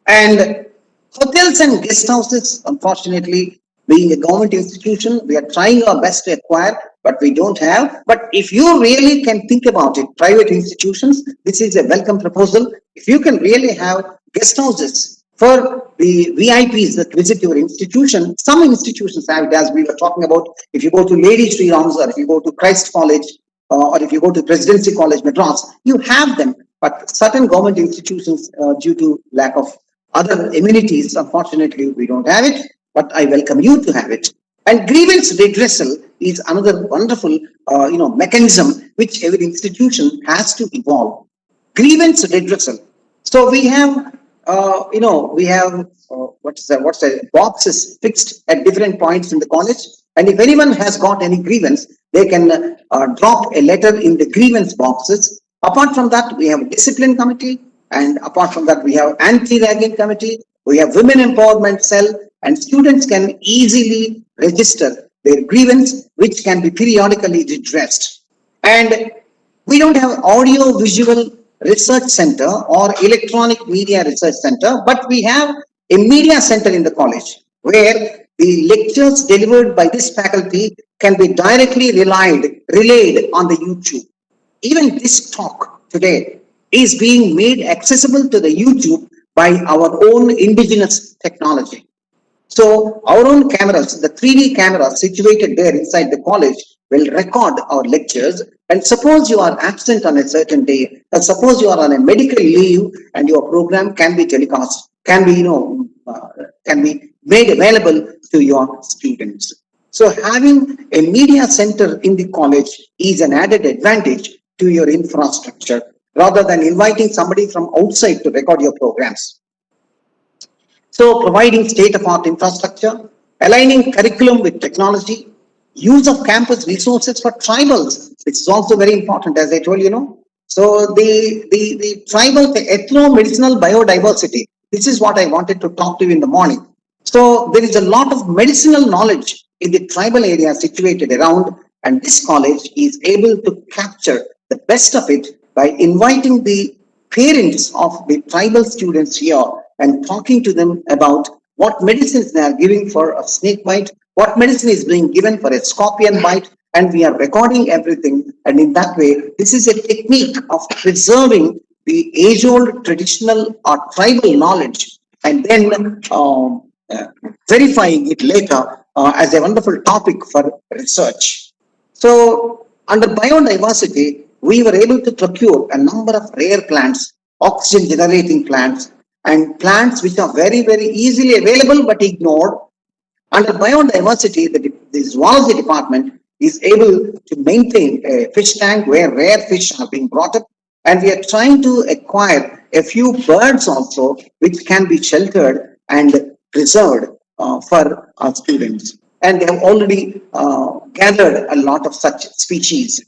And hotels and guest houses, unfortunately, being a government institution, we are trying our best to acquire, but we don't have. But if you really can think about it, private institutions, this is a welcome proposal. If you can really have guest houses for the VIPs that visit your institution, some institutions have it, as we were talking about. If you go to Lady Sri Rams, or if you go to Christ College, or if you go to Presidency College, Madras, you have them. But certain government institutions, due to lack of other amenities, unfortunately, we don't have it, but I welcome you to have it. And grievance redressal is another wonderful, mechanism which every institution has to evolve. Grievance redressal. So we have, boxes fixed at different points in the college. And if anyone has got any grievance, they can drop a letter in the grievance boxes. Apart from that, we have a discipline committee. And apart from that, we have anti-ragging committee, we have women empowerment cell, and students can easily register their grievance, which can be periodically redressed. And we don't have audio visual research center or electronic media research center, but we have a media center in the college where the lectures delivered by this faculty can be directly relayed on the YouTube. Even this talk today is being made accessible to the YouTube by our own indigenous technology. So our own cameras, the 3D cameras situated there inside the college, will record our lectures. And suppose you are absent on a certain day, or suppose you are on a medical leave, and your program can be telecast, can be made available to your students. So having a media center in the college is an added advantage to your infrastructure, rather than inviting somebody from outside to record your programs. So providing state-of-art infrastructure, aligning curriculum with technology, use of campus resources for tribals, which is also very important, as I told you. So the tribal, the ethno-medicinal biodiversity, this is what I wanted to talk to you in the morning. So there is a lot of medicinal knowledge in the tribal area situated around, and this college is able to capture the best of it by inviting the parents of the tribal students here and talking to them about what medicines they are giving for a snake bite, what medicine is being given for a scorpion bite, and we are recording everything. And in that way, this is a technique of preserving the age-old traditional or tribal knowledge, and then verifying it later as a wonderful topic for research. So under biodiversity, we were able to procure a number of rare plants, oxygen generating plants, and plants which are very, very easily available but ignored. Under biodiversity, the zoology department is able to maintain a fish tank where rare fish are being brought up, and we are trying to acquire a few birds also which can be sheltered and preserved for our students. And they have already gathered a lot of such species.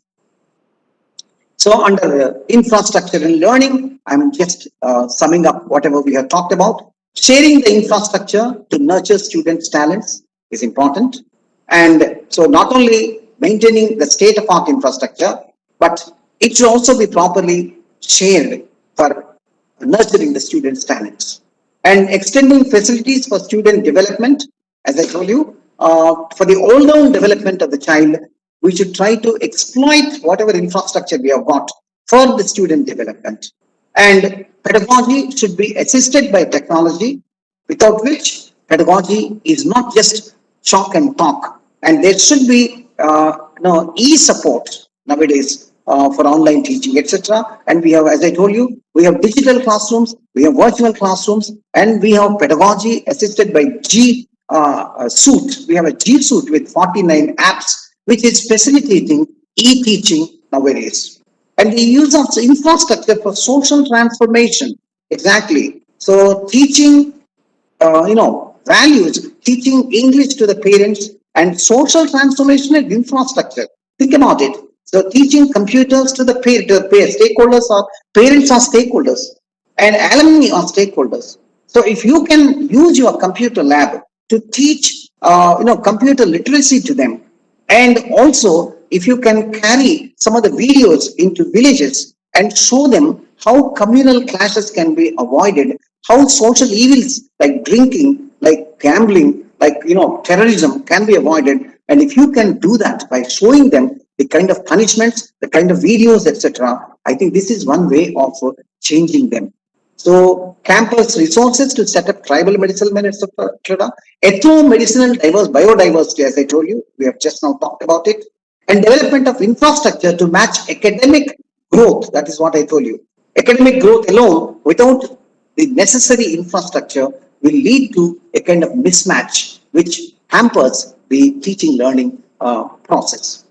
So under infrastructure and learning, I'm just summing up whatever we have talked about. Sharing the infrastructure to nurture students' talents is important. And so not only maintaining the state-of-art infrastructure, but it should also be properly shared for nurturing the students' talents. And extending facilities for student development, as I told you, for the all-round development of the child, we should try to exploit whatever infrastructure we have got for the student development. And pedagogy should be assisted by technology, without which pedagogy is not just chalk and talk. And there should be e-support nowadays for online teaching, etc. And we have, as I told you, we have digital classrooms, we have virtual classrooms, and we have pedagogy assisted by G Suite. We have a G Suite with 49 apps, which is facilitating e-teaching nowadays. And the use of infrastructure for social transformation. Exactly. So teaching, values, teaching English to the parents, and social transformation and infrastructure. Think about it. So teaching computers to the stakeholders, or parents are stakeholders, and alumni are stakeholders. So if you can use your computer lab to teach, computer literacy to them, and also if you can carry some of the videos into villages and show them how communal clashes can be avoided, how social evils like drinking, like gambling, like terrorism can be avoided, and if you can do that by showing them the kind of punishments, the kind of videos, etc., I think this is one way of changing them. So campus resources to set up tribal medicinal minutes, etc. Ethno-medicinal biodiversity, as I told you, we have just now talked about it. And development of infrastructure to match academic growth. That is what I told you. Academic growth alone, without the necessary infrastructure, will lead to a kind of mismatch, which hampers the teaching learning process.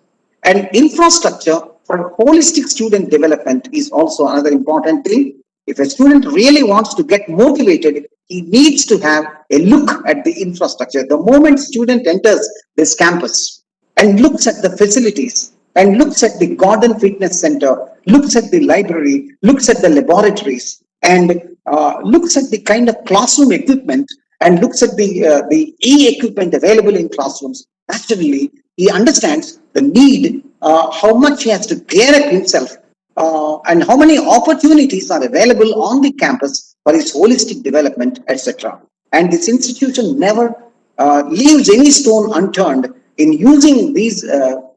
And infrastructure for holistic student development is also another important thing. If a student really wants to get motivated, he needs to have a look at the infrastructure. The moment student enters this campus and looks at the facilities, and looks at the garden fitness center, looks at the library, looks at the laboratories, and looks at the kind of classroom equipment, and looks at the e-equipment available in classrooms, naturally he understands the need, how much he has to gear up himself, and how many opportunities are available on the campus for his holistic development, etc. And this institution never leaves any stone unturned in using these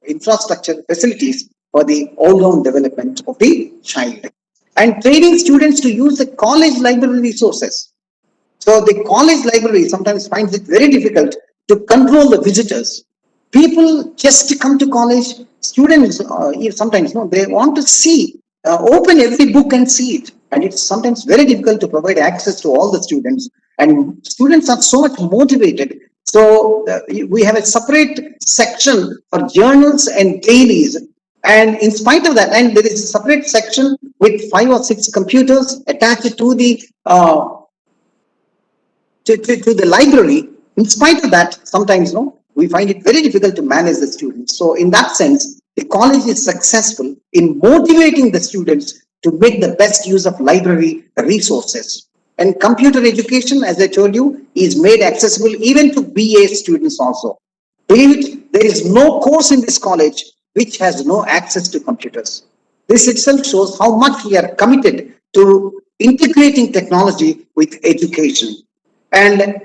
infrastructure facilities for the all-round development of the child. And training students to use the college library resources. So the college library sometimes finds it very difficult to control the visitors. People just come to college, students sometimes they want to see, open every book and see it. And it's sometimes very difficult to provide access to all the students. And students are so much motivated. So we have a separate section for journals and dailies. And in spite of that, and there is a separate section with 5 or 6 computers attached to the to the library. In spite of that, sometimes we find it very difficult to manage the students. So in that sense, the college is successful in motivating the students to make the best use of library resources. And computer education, as I told you, is made accessible even to BA students also. Believe it, there is no course in this college which has no access to computers. This itself shows how much we are committed to integrating technology with education and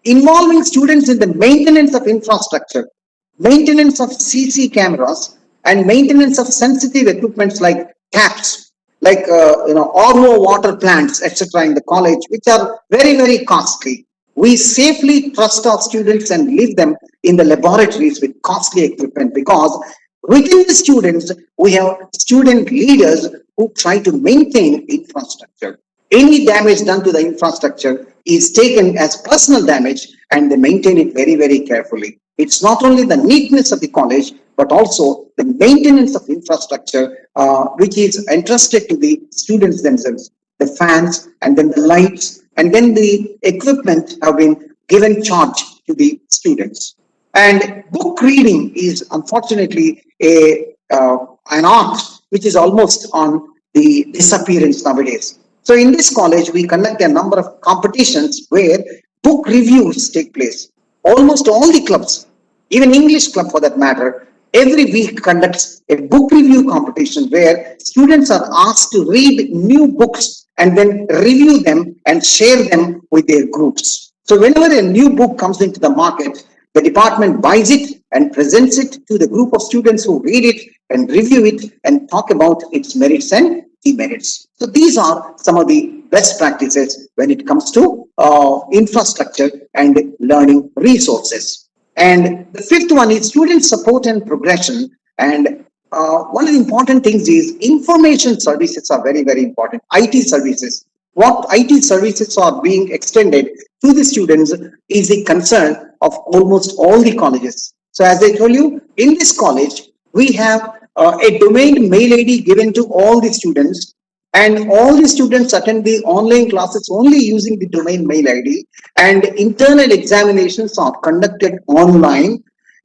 involving students in the maintenance of infrastructure, maintenance of CC cameras, and maintenance of sensitive equipments like taps, like RO water plants, etc. in the college, which are very, very costly. We safely trust our students and leave them in the laboratories with costly equipment, because within the students, we have student leaders who try to maintain infrastructure. Any damage done to the infrastructure is taken as personal damage, and they maintain it very, very carefully. It's not only the neatness of the college, but also the maintenance of infrastructure, which is entrusted to the students themselves. The fans, and then the lights, and then the equipment have been given charge to the students. And book reading is unfortunately an art which is almost on the disappearance nowadays. So in this college, we conduct a number of competitions where book reviews take place. Almost all the clubs, even English club for that matter, every week conducts a book review competition where students are asked to read new books and then review them and share them with their groups. So whenever a new book comes into the market, the department buys it and presents it to the group of students who read it and review it and talk about its merits and demerits. So these are some of the best practices when it comes to infrastructure and learning resources. And the fifth one is student support and progression. And one of the important things is information services are very, very important. IT services. What IT services are being extended to the students is the concern of almost all the colleges. So as I told you, in this college, we have a domain mail ID given to all the students, and all the students attend the online classes only using the domain mail ID, and internal examinations are conducted online,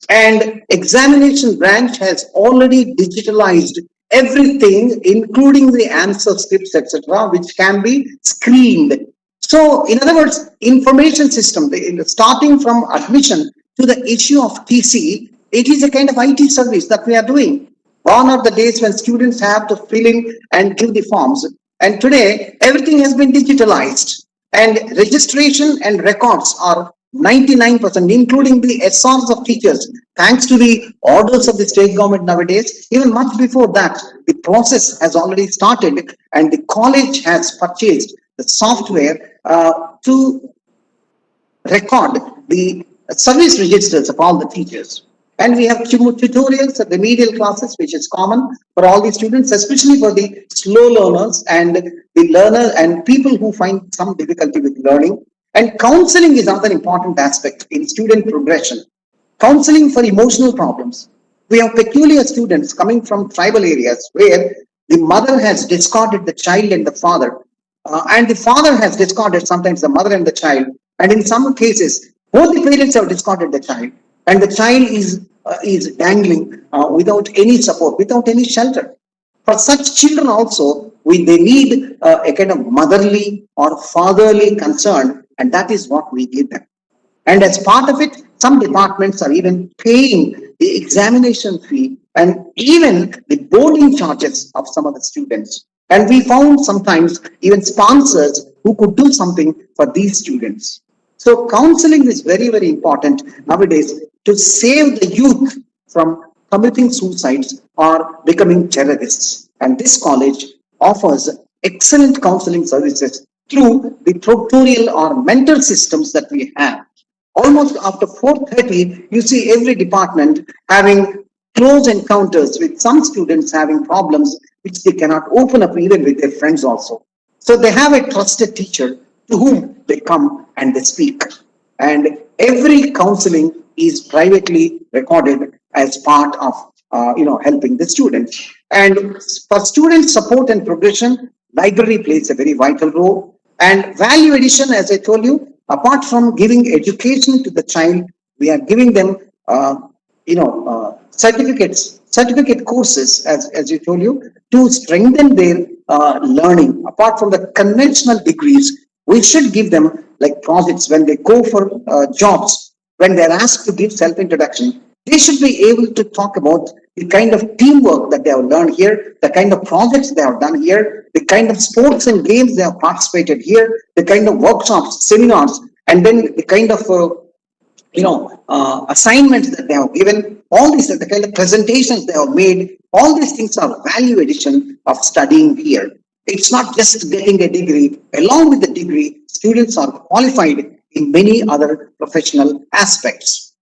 And examination branch has already digitalized everything, including the answer scripts, etc., which can be screened. So, in other words, information system, starting from admission to the issue of TC, it is a kind of IT service that we are doing. Gone are the days when students have to fill in and give the forms. And today, everything has been digitalized. And registration and records are 99%, including the SRs of teachers. Thanks to the orders of the state government nowadays, even much before that, the process has already started and the college has purchased the software to record the service registers of all the teachers. And we have tutorials and remedial classes, which is common for all the students, especially for the slow learners and the learner and people who find some difficulty with learning. And counseling is another important aspect in student progression. Counseling for emotional problems. We have peculiar students coming from tribal areas where the mother has discarded the child and the father, and the father has discarded sometimes the mother and the child, and in some cases both the parents have discarded the child, and the child is dangling without any support, without any shelter. For such children also, they need a kind of motherly or fatherly concern, and that is what we give them. And as part of it, some departments are even paying the examination fee and even the boarding charges of some of the students. And we found sometimes even sponsors who could do something for these students. So counseling is very, very important nowadays to save the youth from committing suicides or becoming terrorists. And this college offers excellent counseling services through the tutorial or mentor systems that we have. Almost after 4:30, you see every department having close encounters with some students having problems which they cannot open up even with their friends also. So they have a trusted teacher to whom they come and they speak. And every counseling is privately recorded as part of helping the students. And for student support and progression, library plays a very vital role. And value addition, as I told you, apart from giving education to the child, we are giving them certificate courses, as you told you, to strengthen their learning. Apart from the conventional degrees, we should give them like projects when they go for jobs, when they're asked to give self-introduction. They should be able to talk about the kind of teamwork that they have learned here, the kind of projects they have done here, the kind of sports and games they have participated here, the kind of workshops, seminars, and then the kind of assignments that they have given, all these, the kind of presentations they have made, all these things are value addition of studying here. It's not just getting a degree. Along with the degree, students are qualified in many other professional aspects.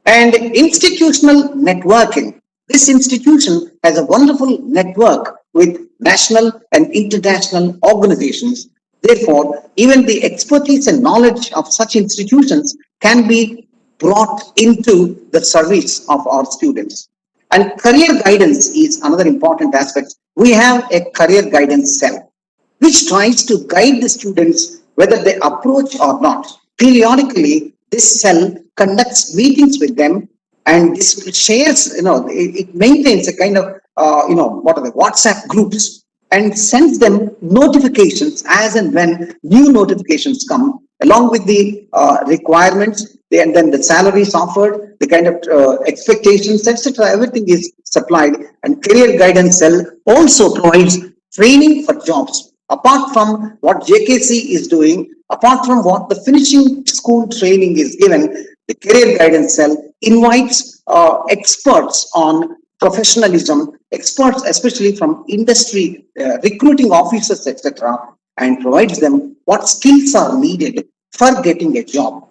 And institutional networking. This institution has a wonderful network with national and international organizations. Therefore, even the expertise and knowledge of such institutions can be brought into the service of our students. And career guidance is another important aspect. We have a career guidance cell, which tries to guide the students whether they approach or not. Periodically, this cell conducts meetings with them, and this shares, it maintains a kind of, WhatsApp groups and sends them notifications as and when new notifications come, along with the requirements, and then the salaries offered, the kind of expectations, etc. Everything is supplied, and career guidance cell also provides training for jobs. Apart from what JKC is doing, apart from what the finishing school training is given, the career guidance cell invites experts on professionalism, experts especially from industry, recruiting officers, etc., and provides them what skills are needed for getting a job.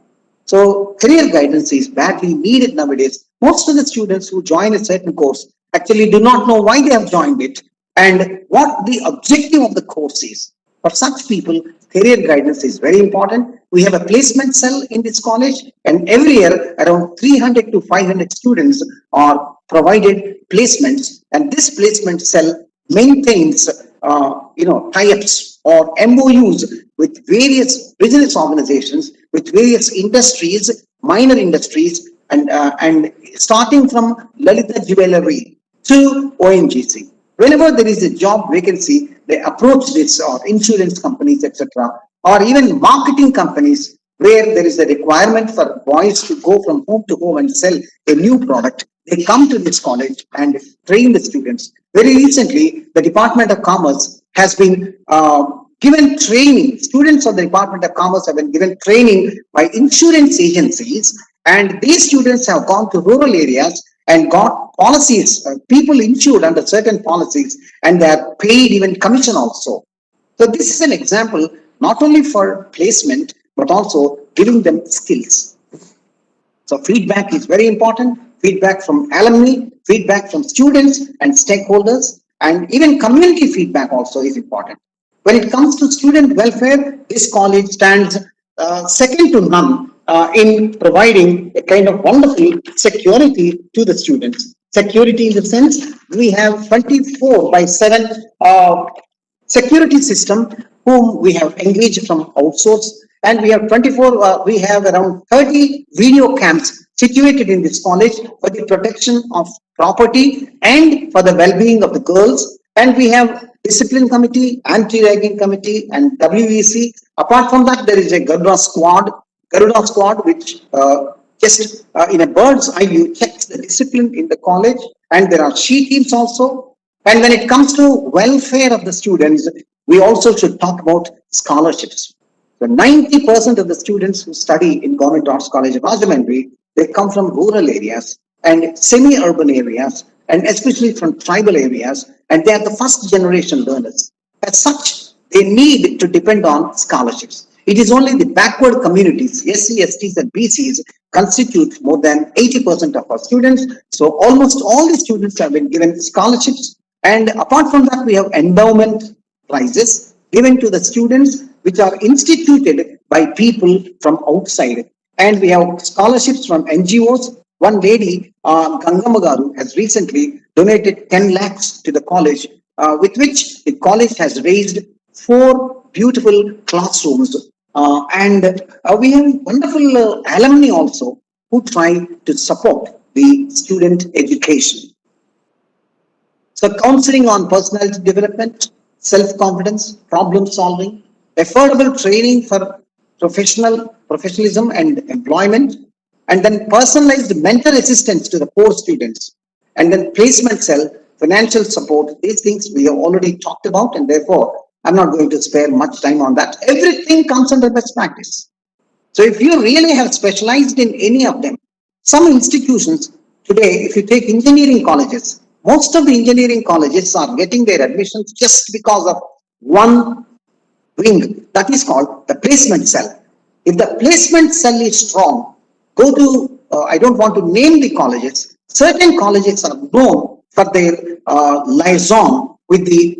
So career guidance is badly needed nowadays. Most of the students who join a certain course actually do not know why they have joined it and what the objective of the course is. For such people, career guidance is very important. We have a placement cell in this college, and every year around 300 to 500 students are provided placements, and this placement cell maintains tie-ups or MOUs with various business organizations, with various industries, minor industries, and starting from Lalita Jewelry to ONGC. Whenever there is a job vacancy, they approach this or insurance companies, etc., or even marketing companies where there is a requirement for boys to go from home to home and sell a new product. They come to this college and train the students. Very recently, the Department of Commerce has been given training. Students of the Department of Commerce have been given training by insurance agencies, and these students have gone to rural areas and got policies, people insured under certain policies, and they are paid even commission also. So this is an example not only for placement, but also giving them skills. So feedback is very important. Feedback from alumni, feedback from students and stakeholders, and even community feedback also is important. When it comes to student welfare, this college stands second to none in providing a kind of wonderful security to the students. Security in the sense we have 24/7 security system whom we have engaged from outsource, and we have 24, we have around 30 video cams situated in this college for the protection of property and for the well-being of the girls. And we have discipline committee, anti-ragging committee, and WEC. Apart from that, there is a Garuda squad, which just in a bird's eye view checks the discipline in the college, and there are she teams also. And when it comes to welfare of the students, we also should talk about scholarships. So 90% of the students who study in Government Arts College of Rajahmundry, they come from rural areas and semi-urban areas, and especially from tribal areas, and they are the first generation learners. As such, they need to depend on scholarships. It is only the backward communities, SC, STs, and BCs, constitute more than 80% of our students. So almost all the students have been given scholarships. And apart from that, we have endowment prizes given to the students, which are instituted by people from outside. And we have scholarships from NGOs. One lady, Gangamagaru, has recently donated 10 lakhs to the college, with which the college has raised 4 beautiful classrooms. And we have wonderful alumni also who try to support the student education. So counseling on personality development, self-confidence, problem solving, affordable training for professionalism and employment, and then personalized mentor assistance to the poor students, and then placement cell, financial support. These things we have already talked about, and therefore I'm not going to spare much time on that. Everything comes under best practice. So if you really have specialized in any of them, some institutions today, if you take engineering colleges, most of the engineering colleges are getting their admissions just because of one wing, that is called the placement cell. If the placement cell is strong, go to, I don't want to name the colleges, certain colleges are known for their liaison with the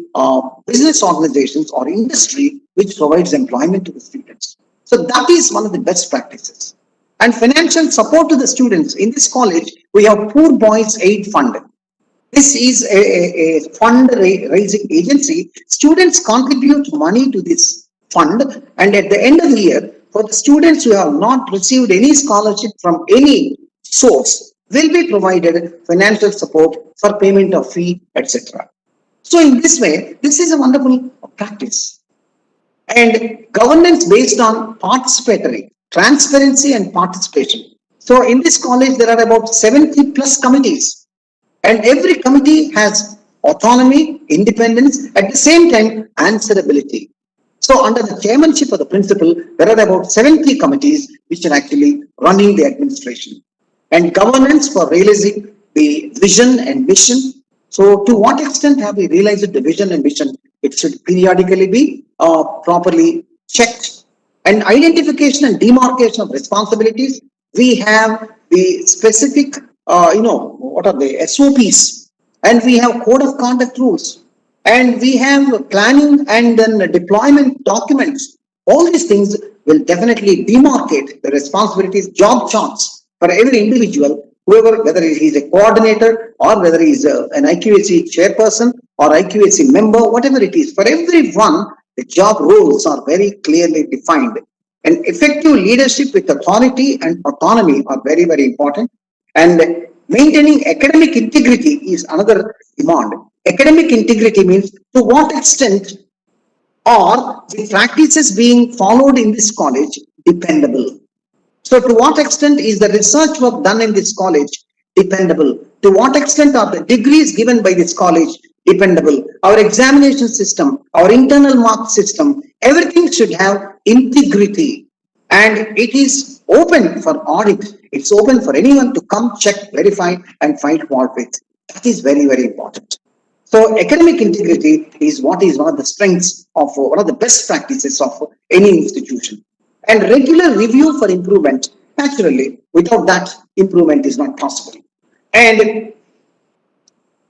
business organizations or industry which provides employment to the students. So that is one of the best practices. And financial support to the students. In this college, we have Poor Boys Aid Fund. This is a fund-raising agency. Students contribute money to this fund, and at the end of the year, for the students who have not received any scholarship from any source, will be provided financial support for payment of fee, etc. So in this way, this is a wonderful practice. And governance based on participatory, transparency and participation. So in this college, there are about 70 plus committees, and every committee has autonomy, independence, at the same time answerability. So under the chairmanship of the principal, there are about 70 committees which are actually running the administration. And governance for realizing the vision and mission. So to what extent have we realized the vision and mission? It should periodically be properly checked. And identification and demarcation of responsibilities. We have the specific, what are the SOPs, and we have code of conduct rules, and we have planning and then deployment documents. All these things will definitely demarcate the responsibilities, job charts for every individual, whoever, whether he is a coordinator or whether he is an IQAC chairperson or IQAC member, whatever it is. For everyone, the job roles are very clearly defined. And effective leadership with authority and autonomy are very, very important. And maintaining academic integrity is another demand. Academic integrity means to what extent are the practices being followed in this college dependable? So to what extent is the research work done in this college dependable? To what extent are the degrees given by this college dependable? Our examination system, our internal mark system, everything should have integrity. And it is open for audit. It's open for anyone to come, check, verify, and find fault with. That is very, very important. So academic integrity is what is one of the strengths of one of the best practices of any institution. And regular review for improvement. Naturally, without that, improvement is not possible. And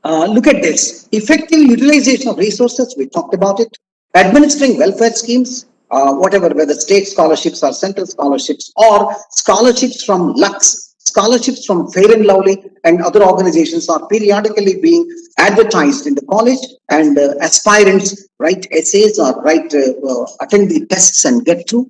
look at this. Effective utilization of resources, we talked about it. Administering welfare schemes, whatever, whether state scholarships or central scholarships or scholarships from Lux, scholarships from Fair and Lovely and other organizations are periodically being advertised in the college, and aspirants write essays or attend the tests and get through.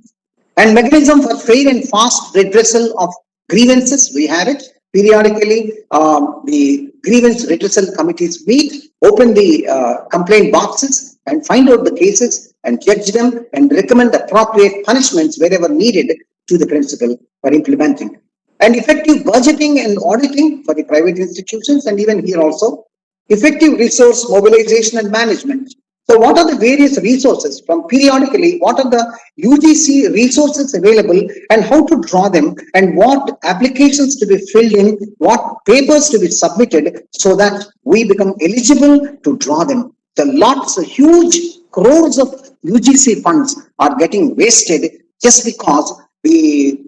And mechanism for fair and fast redressal of grievances, we had it. Periodically, the grievance redressal committees meet, open the complaint boxes and find out the cases and judge them and recommend appropriate punishments wherever needed to the principal for implementing. And effective budgeting and auditing for the private institutions, and even here also, effective resource mobilization and management. So what are the various resources from periodically, what are the UGC resources available and how to draw them, and what applications to be filled in, what papers to be submitted so that we become eligible to draw them. The lots, huge crores of UGC funds are getting wasted just because the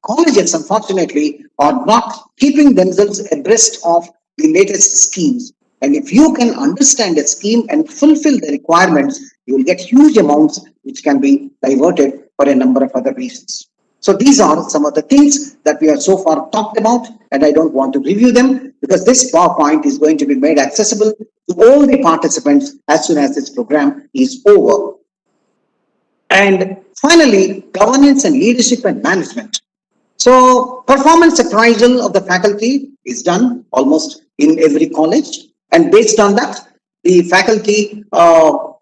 colleges, unfortunately, are not keeping themselves abreast of the latest schemes. And if you can understand a scheme and fulfill the requirements, you will get huge amounts which can be diverted for a number of other reasons. So these are some of the things that we have so far talked about, and I don't want to review them because this PowerPoint is going to be made accessible to all the participants as soon as this program is over. And finally, governance and leadership and management. So performance appraisal of the faculty is done almost in every college. And based on that, the faculty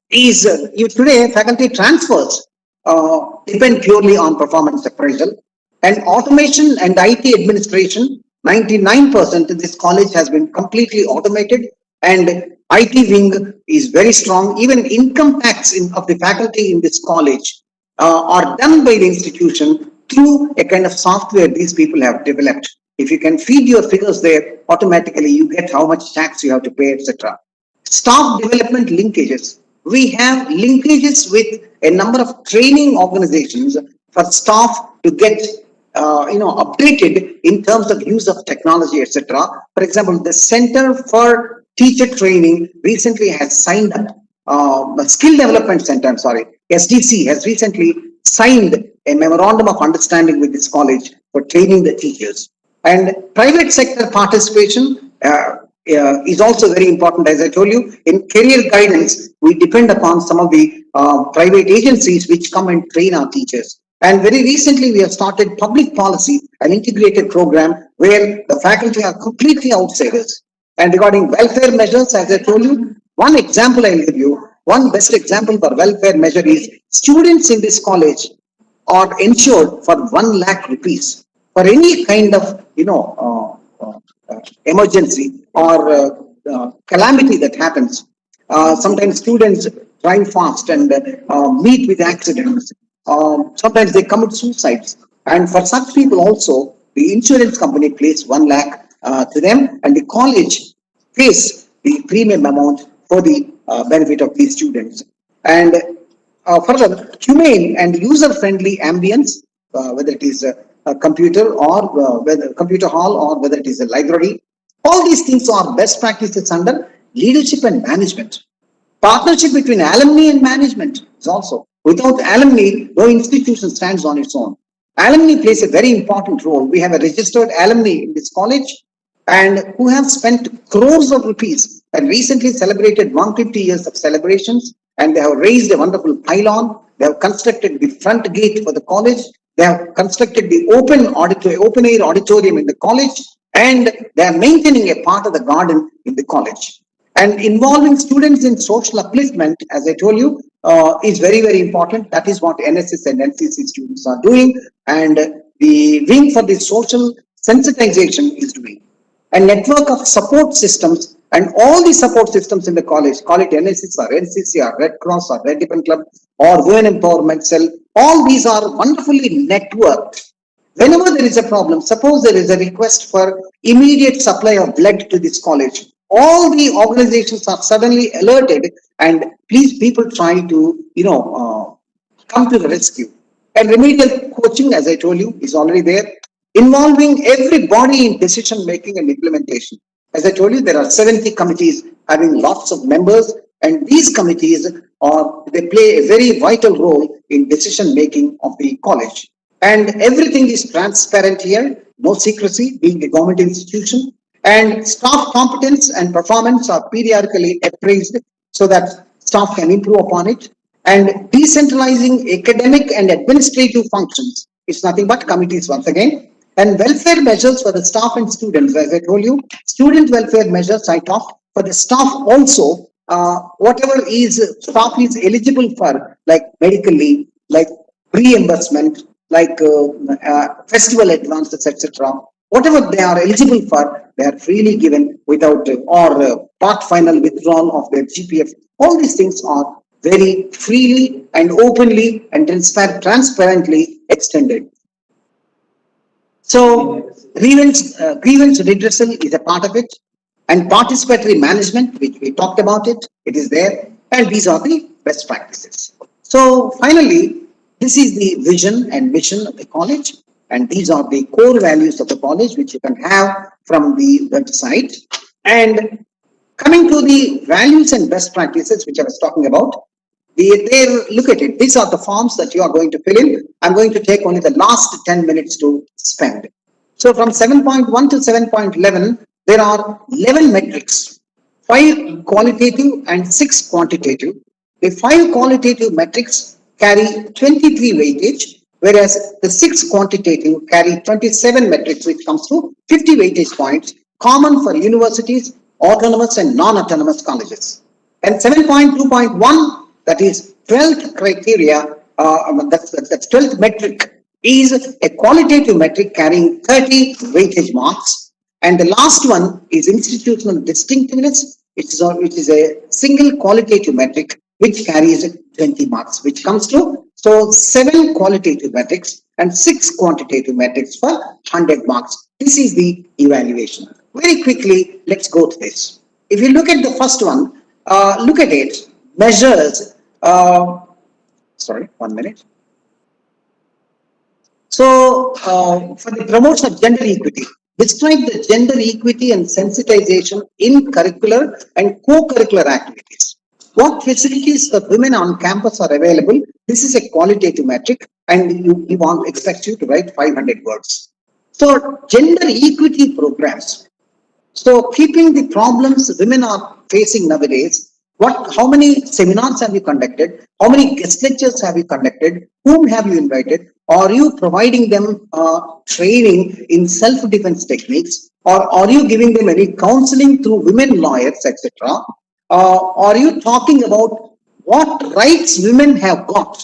today faculty transfers depend purely on performance appraisal. And automation and IT administration, 99% in this college has been completely automated, and IT wing is very strong. Even income tax of the faculty in this college are done by the institution through a kind of software these people have developed. If you can feed your figures there, automatically you get how much tax you have to pay, etc. Staff development linkages. We have linkages with a number of training organizations for staff to get updated in terms of use of technology, etc. For example, the Center for Teacher Training recently has signed up, Skill Development Center, SDC has recently signed a memorandum of understanding with this college for training the teachers. And private sector participation is also very important. As I told you, in career guidance, we depend upon some of the private agencies which come and train our teachers. And very recently, we have started public policy, an integrated program where the faculty are completely outsiders. And regarding welfare measures, as I told you, one example I'll give you, one best example for welfare measure is students in this college are insured for 1 lakh rupees for any kind of emergency or calamity that happens. Sometimes students drive fast and meet with accidents. Sometimes they commit suicides. And for such people also, the insurance company pays 1 lakh to them, and the college pays the premium amount for the benefit of these students. And further, humane and user-friendly ambience, whether it is a computer or whether computer hall or whether it is a library, all these things are best practices under leadership and management. Partnership between alumni and management is also. Without alumni, no institution stands on its own. Alumni plays a very important role. We have a registered alumni in this college and who have spent crores of rupees and recently celebrated 150 years of celebrations, and they have raised a wonderful pylon. They have constructed the front gate for the college. They have constructed the open air auditorium in the college, and they are maintaining a part of the garden in the college. And involving students in social upliftment, as I told you, is very, very important. That is what NSS and NCC students are doing, and the wing for the social sensitization is doing. A network of support systems, and all the support systems in the college, call it NSS or NCC or Red Cross or Red Ribbon Club or Women Empowerment Cell, all these are wonderfully networked. Whenever there is a problem, suppose there is a request for immediate supply of blood to this college, all the organizations are suddenly alerted, and please people try to, come to the rescue. And remedial coaching, as I told you, is already there, involving everybody in decision making and implementation. As I told you, there are 70 committees having lots of members, and these committees they play a very vital role in decision making of the college. And everything is transparent here, no secrecy, being a government institution. And staff competence and performance are periodically appraised so that staff can improve upon it. And decentralizing academic and administrative functions is nothing but committees once again. And welfare measures for the staff and students, as I told you, student welfare measures I talked. For the staff also, whatever is staff is eligible for, like medical leave, like reimbursement, like festival advances, etc. Whatever they are eligible for, they are freely given without or part final withdrawal of their GPF. All these things are very freely and openly and transparently extended. So grievance redressal is a part of it, and participatory management, which we talked about it is there, and these are the best practices. So finally, this is the vision and mission of the college, and these are the core values of the college, which you can have from the website. And coming to the values and best practices, which I was talking about, look at it. These are the forms that you are going to fill in. I'm going to take only the last 10 minutes to spend. So from 7.1 to 7.11, there are 11 metrics, 5 qualitative and 6 quantitative. The 5 qualitative metrics carry 23 weightage, whereas the 6 quantitative carry 27 metrics, which comes to 50 weightage points, common for universities, autonomous and non-autonomous colleges. And 7.2.1, that is 12th criteria, that's 12th metric, is a qualitative metric carrying 30 weightage marks. And the last one is institutional distinctiveness, which is a single qualitative metric which carries 20 marks, which comes to, so 7 qualitative metrics and 6 quantitative metrics for 100 marks. This is the evaluation. Very quickly, let's go to this. If you look at the first one, look at it, measures, sorry, 1 minute. So, for the promotion of gender equity, describe the gender equity and sensitization in curricular and co-curricular activities. What facilities for women on campus are available? This is a qualitative metric, and expects you to write 500 words. So, gender equity programs. So, keeping the problems women are facing nowadays, how many seminars have you conducted? How many guest lectures have you conducted? Whom have you invited? Are you providing them training in self-defense techniques? Or are you giving them any counseling through women lawyers, etc.? Are you talking about what rights women have got?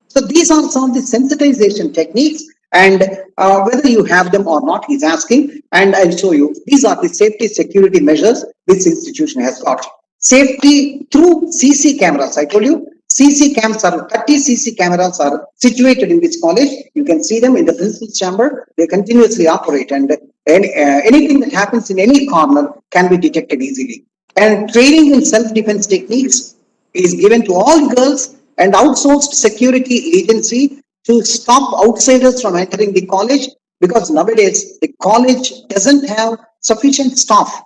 So these are some of the sensitization techniques, and whether you have them or not, he's asking, and I'll show you. These are the safety security measures this institution has got. Safety through CC cameras. I told you, CC cams are 30 CC cameras are situated in this college. You can see them in the principal's chamber. They continuously operate, and anything that happens in any corner can be detected easily. And training in self-defense techniques is given to all girls, and outsourced security agency to stop outsiders from entering the college, because nowadays the college doesn't have sufficient staff.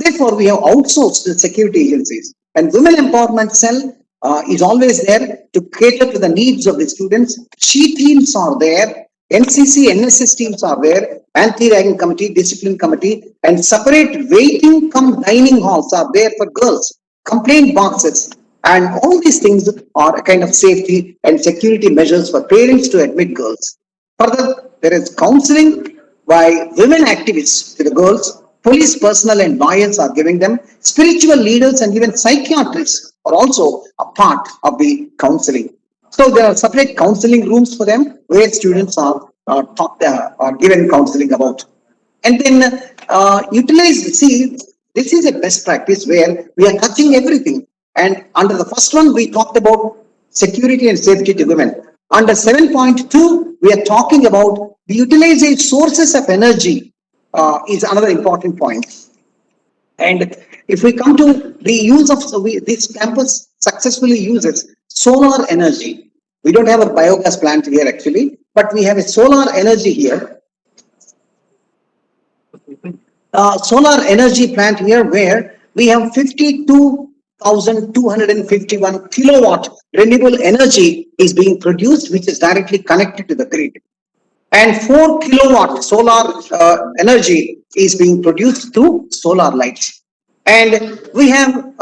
Therefore, we have outsourced the security agencies, and Women Empowerment Cell is always there to cater to the needs of the students. SHE teams are there, NCC, NSS teams are there, anti-ragging committee, discipline committee, and separate waiting cum dining halls are there for girls. Complaint boxes. And all these things are a kind of safety and security measures for parents to admit girls. Further, there is counseling by women activists to the girls. Police personnel and lawyers are giving them. Spiritual leaders and even psychiatrists are also a part of the counseling. So there are separate counseling rooms for them where students are given counseling about. And then see, this is a best practice where we are touching everything. And under the first one, we talked about security and safety to women. Under 7.2, we are talking about the utilization sources of energy is another important point. And if we come to the use of, this campus successfully uses solar energy. We don't have a biogas plant here actually, but we have a solar energy here. Solar energy plant here where we have 52,251 kilowatt renewable energy is being produced, which is directly connected to the grid. And 4 kilowatt solar energy is being produced through solar lights. And we have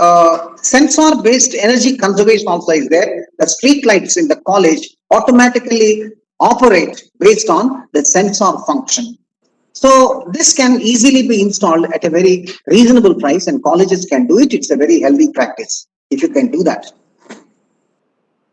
sensor-based energy conservation also is there. The street lights in the college automatically operate based on the sensor function. So this can easily be installed at a very reasonable price and colleges can do it. It's a very healthy practice if you can do that.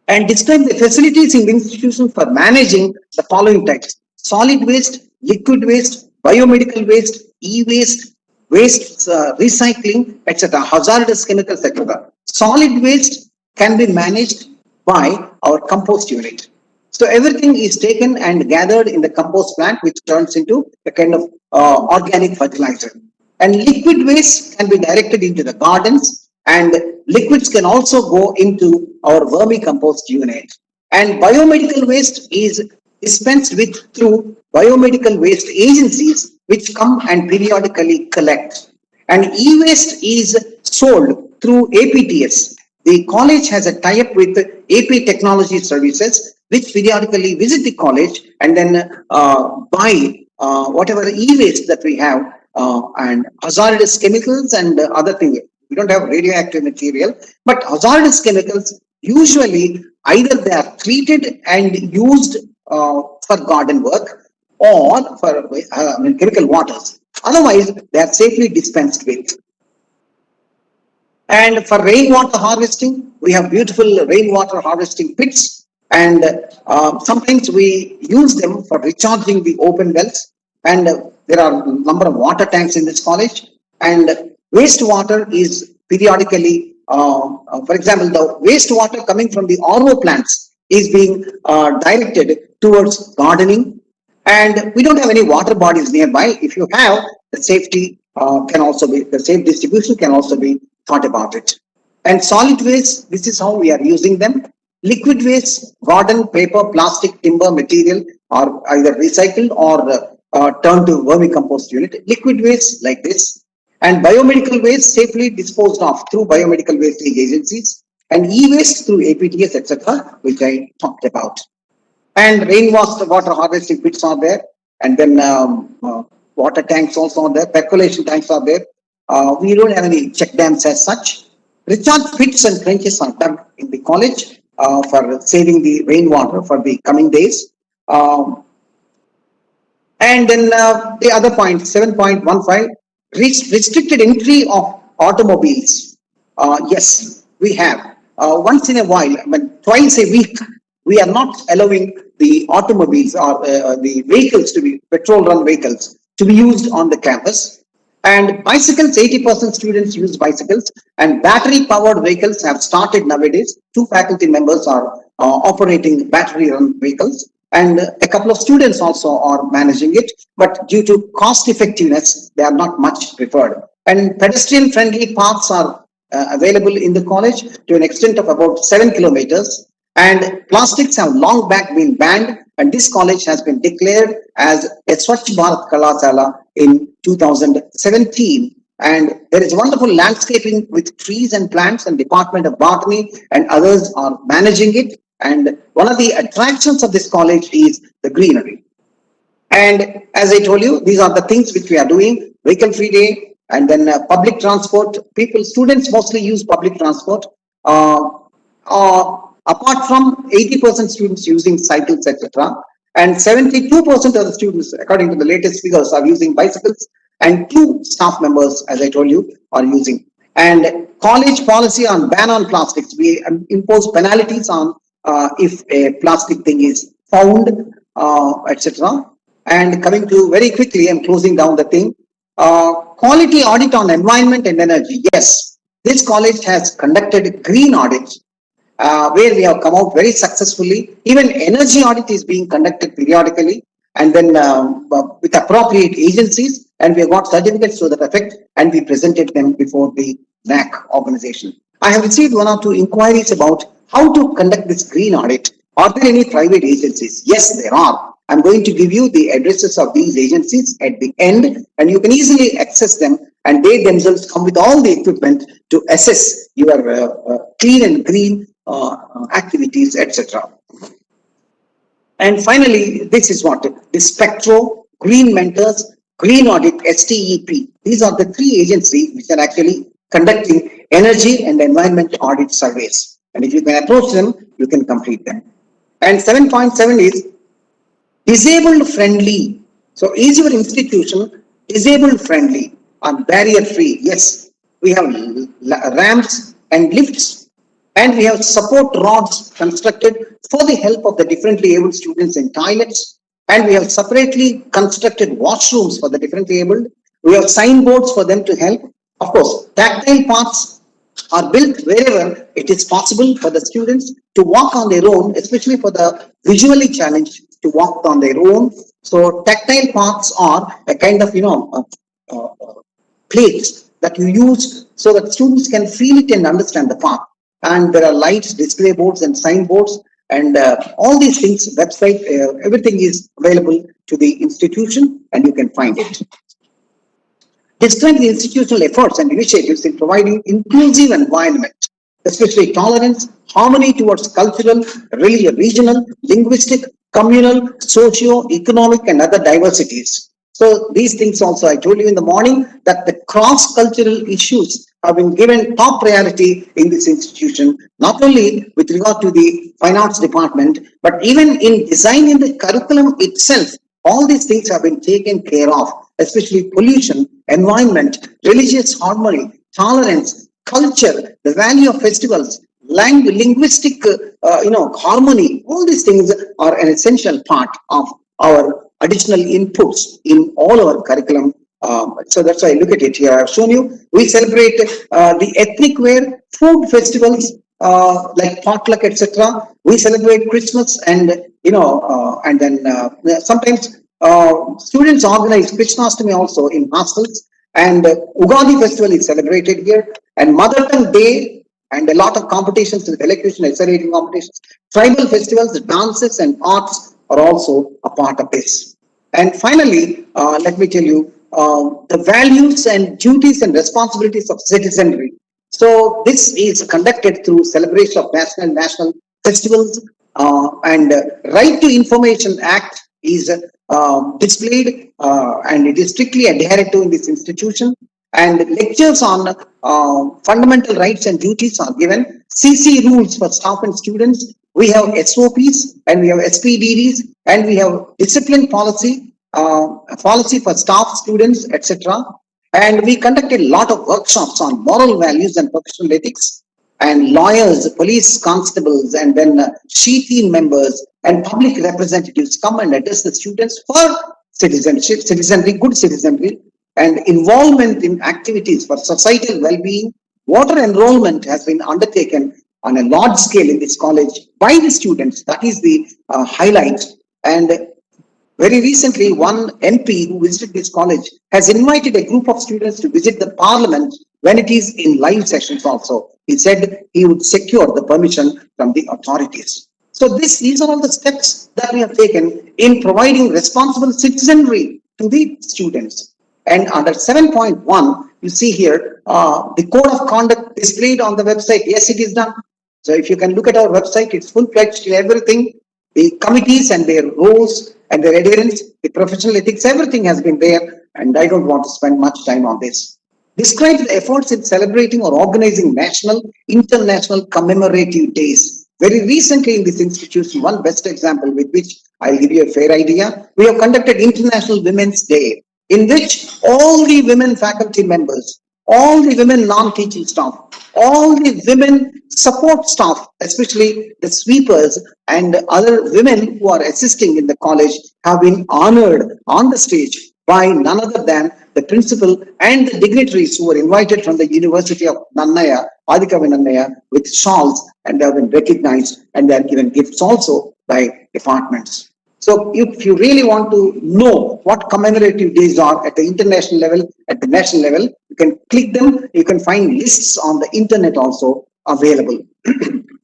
And describe the facilities in the institution for managing the following types: solid waste, liquid waste, biomedical waste, e-waste, waste recycling, etc., hazardous chemicals, etc. Solid waste can be managed by our compost unit. So everything is taken and gathered in the compost plant, which turns into a kind of organic fertilizer. And liquid waste can be directed into the gardens, and liquids can also go into our vermicompost unit. And biomedical waste is dispensed with through biomedical waste agencies, which come and periodically collect. And e-waste is sold through APTS. The college has a tie-up with AP Technology Services, which periodically visit the college and then buy whatever e-waste that we have and hazardous chemicals and other things. We don't have radioactive material, but hazardous chemicals usually either they are treated and used for garden work or for chemical waters. Otherwise, they are safely dispensed with. And for rainwater harvesting, we have beautiful rainwater harvesting pits. And sometimes we use them for recharging the open wells. And there are a number of water tanks in this college. And wastewater is periodically, for example, the wastewater coming from the RO plants is being directed towards gardening. And we don't have any water bodies nearby. If you have, the safety can also be, the safe distribution can also be thought about it. And solid waste, this is how we are using them. Liquid waste, garden, paper, plastic, timber, material are either recycled or turned to vermicompost unit. Liquid waste like this. And biomedical waste safely disposed of through biomedical waste agencies. And e-waste through APTS, etc., which I talked about. And rainwater harvesting pits are there. And then water tanks also are there. Percolation tanks are there. We don't have any check dams as such. Recharge pits and trenches are dug in the college for saving the rainwater for the coming days. And then the other point, 7.15, restricted entry of automobiles. Yes, we have. Once in a while, twice a week, we are not allowing the automobiles or the vehicles to be petrol run vehicles to be used on the campus. And bicycles, 80% students use bicycles, and battery powered vehicles have started nowadays. 2 faculty members are operating battery run vehicles, and a couple of students also are managing it, but due to cost effectiveness, they are not much preferred. And pedestrian friendly paths are available in the college to an extent of about 7 kilometers. And plastics have long back been banned, and this college has been declared as a Swachh Bharat Kalasala in 2017. And there is wonderful landscaping with trees and plants, and Department of Botany and others are managing it. And one of the attractions of this college is the greenery. And as I told you, these are the things which we are doing: vehicle-free day, and then public transport. Students mostly use public transport. apart from 80% students using cycles, etc., and 72% of the students, according to the latest figures, are using bicycles, and 2 staff members, as I told you, are using. And college policy on ban on plastics, we impose penalties on if a plastic thing is found, etc. And coming to very quickly, I'm closing down the thing. Quality audit on environment and energy. Yes, this college has conducted green audits where we have come out very successfully. Even energy audit is being conducted periodically, and then with appropriate agencies, and we have got certificates to that effect, and we presented them before the NAC organization. I have received 1 or 2 inquiries about how to conduct this green audit. Are there any private agencies? Yes, there are. I'm going to give you the addresses of these agencies at the end, and you can easily access them, and they themselves come with all the equipment to assess your clean and green activities, etc. And finally, this is what the Spectro, Green Mentors, Green Audit, STEP. These are the 3 agencies which are actually conducting energy and environment audit surveys. And if you can approach them, you can complete them. And 7.7 is disabled friendly. So is your institution disabled friendly and barrier free? Yes, we have ramps and lifts, and we have support rods constructed for the help of the differently abled students in toilets, and we have separately constructed washrooms for the differently abled. We have signboards for them to help. Of course, tactile paths are built wherever it is possible for the students to walk on their own, especially for the visually challenged to walk on their own. So tactile paths are a kind of, plates that you use so that students can feel it and understand the path. And there are lights, display boards and signboards, and all these things, website, everything is available to the institution, and you can find it. Despite the institutional efforts and initiatives in providing inclusive environment, especially tolerance, harmony towards cultural, regional, linguistic, communal, socio-economic, and other diversities. So these things also, I told you in the morning that the cross-cultural issues have been given top priority in this institution, not only with regard to the fine arts department, but even in designing the curriculum itself. All these things have been taken care of, especially pollution, environment, religious harmony, tolerance, culture, the value of festivals, linguistic, harmony. All these things are an essential part of our additional inputs in all our curriculum. So that's why I look at it here. I've shown you. We celebrate the ethnic wear, food festivals like potluck, etc. We celebrate Christmas, and and then sometimes students organize Krishnastami also in hostels, and Ugadi festival is celebrated here, and Mother Tongue Day, and a lot of competitions with elocution, essay writing competitions, tribal festivals, dances, and arts are also a part of this. And finally, let me tell you the values and duties and responsibilities of citizenry. So this is conducted through celebration of national festivals, and Right to Information Act is displayed, and it is strictly adhered to in this institution. And lectures on fundamental rights and duties are given. CC rules for staff and students. We have SOPs, and we have SPDDs, and we have discipline policy, policy for staff, students, etc. And we conducted a lot of workshops on moral values and professional ethics. And lawyers, police constables, and then SHE team members and public representatives come and address the students for citizenship, citizenry, good citizenry, and involvement in activities for societal well-being. Water enrollment has been undertaken on a large scale in this college by the students. That is the highlight. And very recently, one MP who visited this college has invited a group of students to visit the parliament when it is in live sessions also. He said he would secure the permission from the authorities. So these are all the steps that we have taken in providing responsible citizenry to the students. And under 7.1, you see here the code of conduct displayed on the website. Yes, it is done. So if you can look at our website, it's full-fledged, everything. The committees and their roles and their adherence, the professional ethics, everything has been there. And I don't want to spend much time on this. describes the efforts in celebrating or organizing national, international commemorative days. Very recently in this institution, one best example with which I'll give you a fair idea, we have conducted International Women's Day, in which all the women faculty members, all the women non-teaching staff, all the women support staff, especially the sweepers and other women who are assisting in the college, have been honored on the stage by none other than the principal and the dignitaries who were invited from the University of Nannaya, Adikavi Nannaya, with shawls, and they have been recognized, and they are given gifts also by departments. So if you really want to know what commemorative days are at the international level, at the national level, you can click them. You can find lists on the internet also available.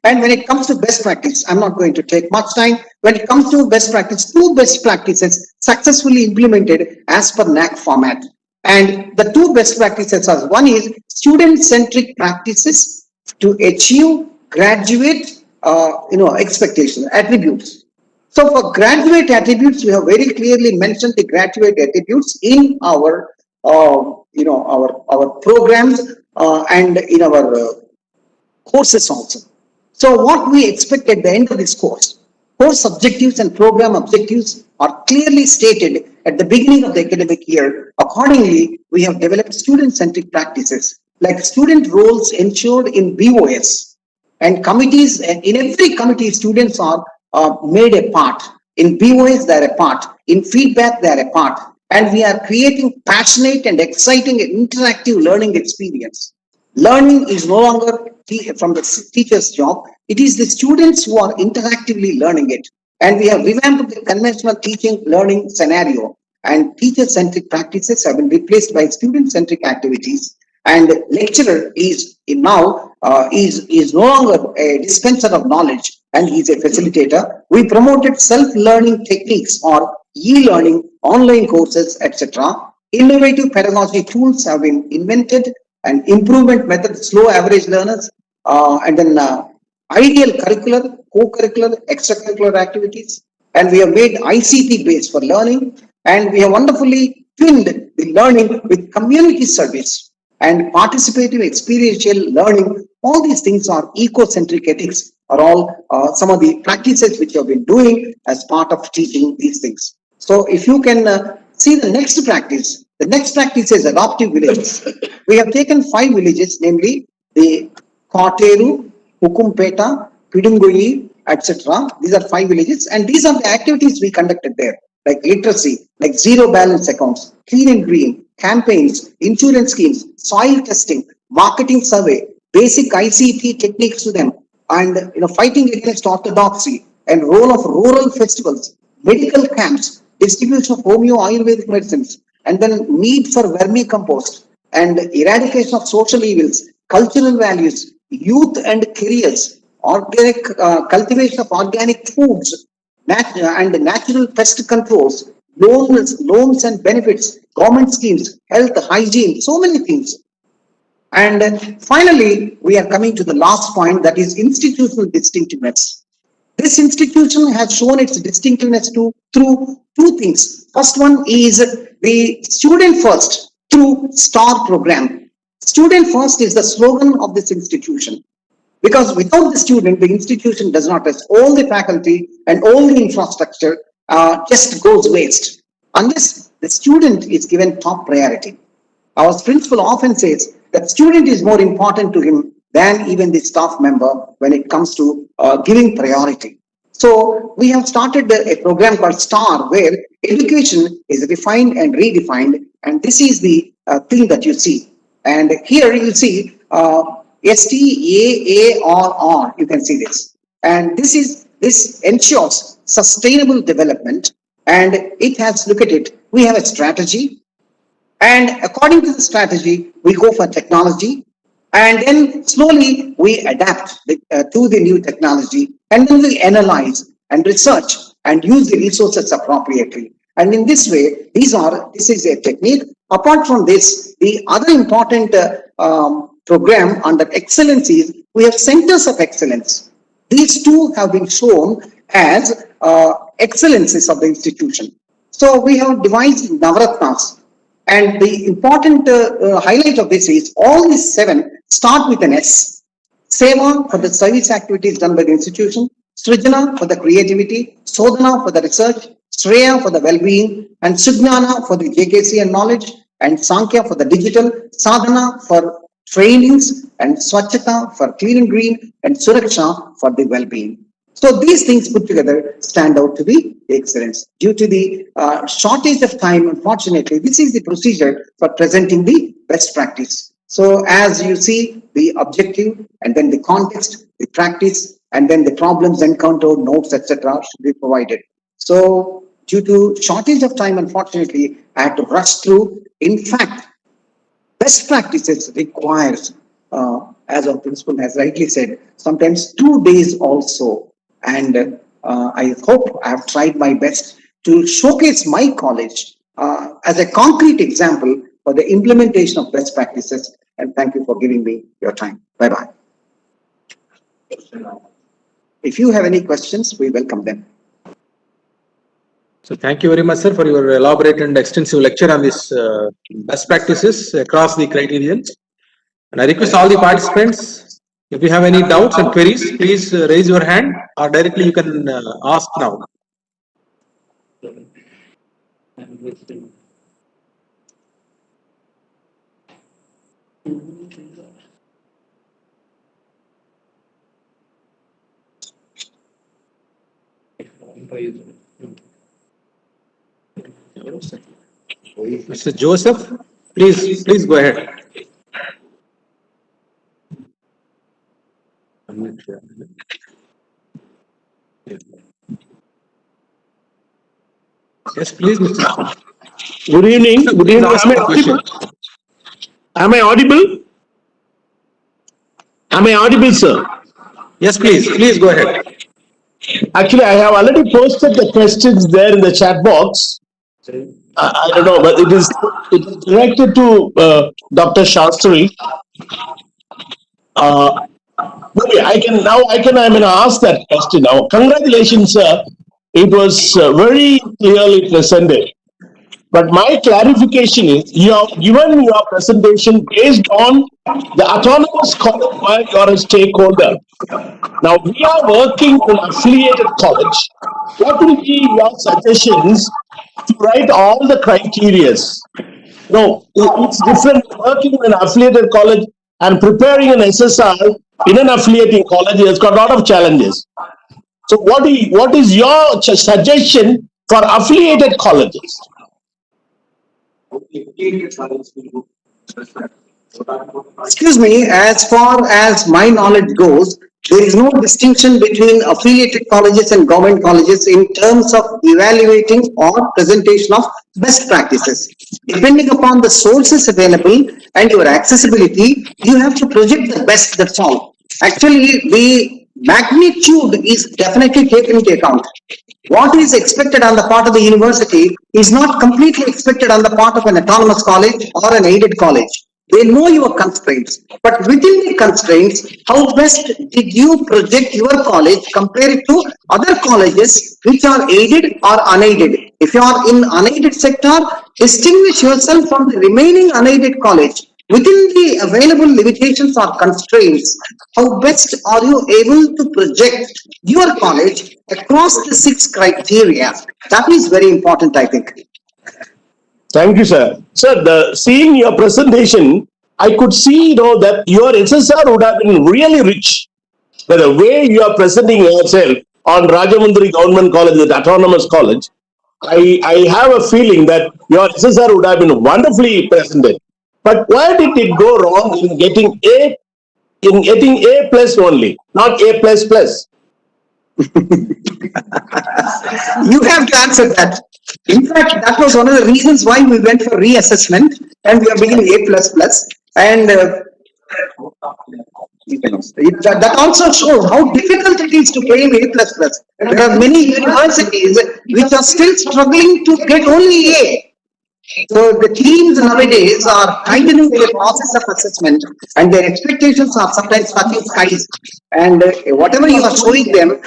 And when it comes to best practice, I'm not going to take much time. When it comes to best practice, 2 best practices successfully implemented as per NAC format. And the 2 best practices are, one is student-centric practices to achieve graduate expectations, attributes. So for graduate attributes, we have very clearly mentioned the graduate attributes in our our programs and in our courses also. So what we expect at the end of this course objectives and program objectives are clearly stated at the beginning of the academic year. Accordingly, we have developed student-centric practices like student roles ensured in BOS and committees. And in every committee, students are made a part. In BOS, they are a part. In feedback, they are a part. And we are creating passionate and exciting and interactive learning experience. Learning is no longer from the teacher's job. It is the students who are interactively learning it. And we have revamped the conventional teaching learning scenario, and teacher-centric practices have been replaced by student-centric activities. And lecturer is now is no longer a dispenser of knowledge, and he's a facilitator. We promoted self-learning techniques or e-learning, online courses, etc. Innovative pedagogy tools have been invented, and improvement methods, slow average learners, and then ideal curricular, co-curricular, extracurricular activities. And we have made ICT based for learning, and we have wonderfully twinned the learning with community service and participative experiential learning. All these things are eco-centric ethics, are all some of the practices which you have been doing as part of teaching these things. So if you can see the next practice is adoptive villages. We have taken 5 villages, namely the Koteru, Hukumpeta, Pidungui, etc. These are 5 villages, and these are the activities we conducted there, like literacy, like zero balance accounts, clean and green, campaigns, insurance schemes, soil testing, marketing survey, basic ICT techniques to them, and fighting against orthodoxy, and role of rural festivals, medical camps, distribution of homeo Ayurvedic medicines, and then need for vermicompost, and eradication of social evils, cultural values, youth and careers, organic cultivation of organic foods, and natural pest controls, loans and benefits, government schemes, health, hygiene, so many things. And finally, we are coming to the last point, that is institutional distinctiveness. This institution has shown its distinctiveness through 2 things. First one is the student first through STAR program. Student first is the slogan of this institution, because without the student, the institution does not rest. All the faculty and all the infrastructure just goes waste unless the student is given top priority. Our principal often says that student is more important to him than even the staff member when it comes to giving priority. So we have started a program called STAR, where education is refined and redefined, and this is the thing that you see. And here you see STAARR, you can see this. And this ensures sustainable development, and it has, look at it, we have a strategy, and according to the strategy, we go for technology, and then slowly we adapt to the new technology, and then we analyze and research and use the resources appropriately. And in this way, this is a technique. Apart from this, the other important program under excellence is we have centers of excellence. These 2 have been shown as excellences of the institution. So we have devised Navratnas. And the important highlight of this is all these 7 start with an S. Seva for the service activities done by the institution, Srijana for the creativity, Sodhana for the research, Shreya for the well-being, and Sujnana for the JKC and knowledge, and Sankhya for the digital, Sadhana for trainings, and Swachhata for clean and green, and Suraksha for the well-being. So these things put together stand out to be excellence. Due to the shortage of time, unfortunately, this is the procedure for presenting the best practice. So as you see, the objective and then the context, the practice, and then the problems encountered, notes, etc. should be provided. So due to shortage of time, unfortunately, I had to rush through. In fact, best practices requires, as our principal has rightly said, sometimes 2 days also. And I hope I have tried my best to showcase my college as a concrete example for the implementation of best practices. And thank you for giving me your time. Bye-bye. If you have any questions, we welcome them. So thank you very much, sir, for your elaborate and extensive lecture on this best practices across the Criterion. And I request all the participants, if you have any doubts and queries, please raise your hand or directly you can ask now. Mr. Joseph, please go ahead. Yes, please, Mr. Good evening. Good evening. Am I audible? Am I audible, sir? Yes, please go ahead. Actually, I have already posted the questions there in the chat box. I don't know, but it is directed to Dr. Shastri. I'm going to ask that question now. Congratulations, sir. It was very clearly presented. But my clarification is, you have given your presentation based on the autonomous college where you are a stakeholder. Now, we are working in affiliated college. What will be your suggestions to write all the criteria? No, it's different working in an affiliated college and preparing an SSR in an affiliating college. It's got a lot of challenges. So what is your suggestion for affiliated colleges? Excuse me, as far as my knowledge goes, there is no distinction between affiliated colleges and government colleges in terms of evaluating or presentation of best practices. Depending upon the sources available and your accessibility, you have to project the best, that's all. Actually, the magnitude is definitely taken into account. What is expected on the part of the university is not completely expected on the part of an autonomous college or an aided college. They know your constraints, but within the constraints, how best did you project your college compared to other colleges which are aided or unaided? If you are in unaided sector, distinguish yourself from the remaining unaided college. Within the available limitations or constraints, how best are you able to project your college across the 6 criteria? That is very important, I think. Thank you, sir. Sir, seeing your presentation, I could see, that your SSR would have been really rich. But the way you are presenting yourself on Rajamundry Government College, the autonomous college, I have a feeling that your SSR would have been wonderfully presented. But where did it go wrong in getting A plus only, not A plus plus? You have to answer that. In fact, that was one of the reasons why we went for reassessment and we are beginning A plus plus. And that also shows how difficult it is to claim A plus plus. There are many universities which are still struggling to get only A. So the teams nowadays are tightening their process of assessment, and their expectations are sometimes touching skies. And whatever you are showing them,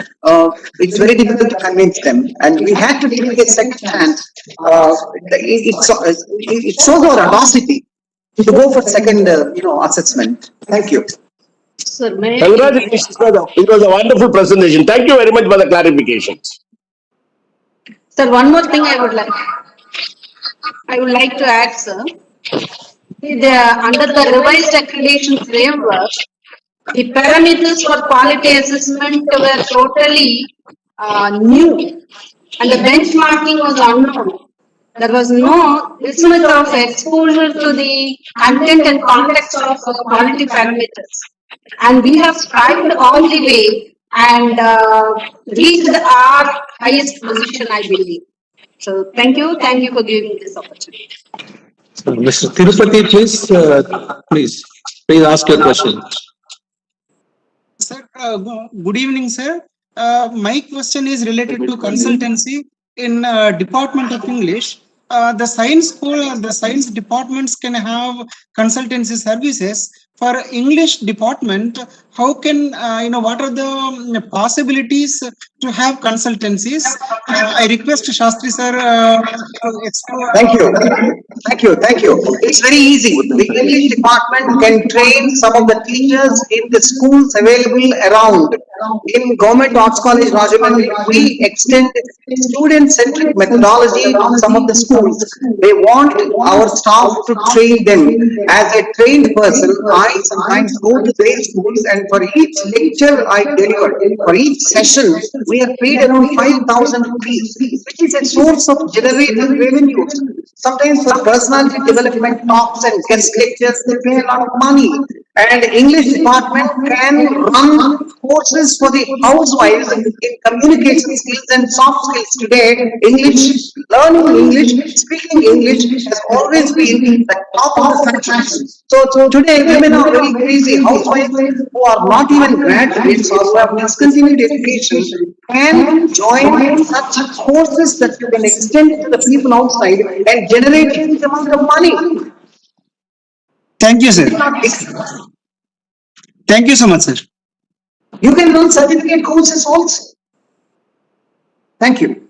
it's very difficult to convince them. And we had to take a second chance. It shows our audacity to go for second, assessment. Thank you. Sir, may I Congratulations, brother. It was a wonderful presentation. Thank you very much for the clarifications. Sir, one more thing I would like to add, sir. Under the revised accreditation framework, the parameters for quality assessment were totally new, and the benchmarking was unknown. There was this much of exposure to the content and context of quality parameters. And we have strived all the way and reached our highest position, I believe. So thank you for giving this opportunity. Mr. Tirupati, please ask your question. Sir, good evening, sir. My question is related to consultancy in Department of English. The science school, the science departments can have consultancy services. For English department, how can, what are the possibilities to have consultancies? I request Shastri sir to explore. Thank you. It's very easy. The English department can train some of the teachers in the schools available around. In Government Arts College, Rajahmundry, we extend student-centric methodology to some of the schools. They want our staff to train them. As a trained person, I sometimes go to their schools, and for each lecture I deliver, for each session, we are paid around 5,000 rupees, which is a source of generating revenues. Sometimes for personality development talks and guest lectures, they pay a lot of money. And English department can run courses for the housewives in communication skills and soft skills today. Learning English, speaking English has always been the top of the fashion. So today women are very crazy. Housewives who are not even graduates or who have discontinued education can join such courses that you can extend to the people outside and generate huge amount of money. Thank you, sir. Thank you so much, sir. You can run certificate courses also. Thank you.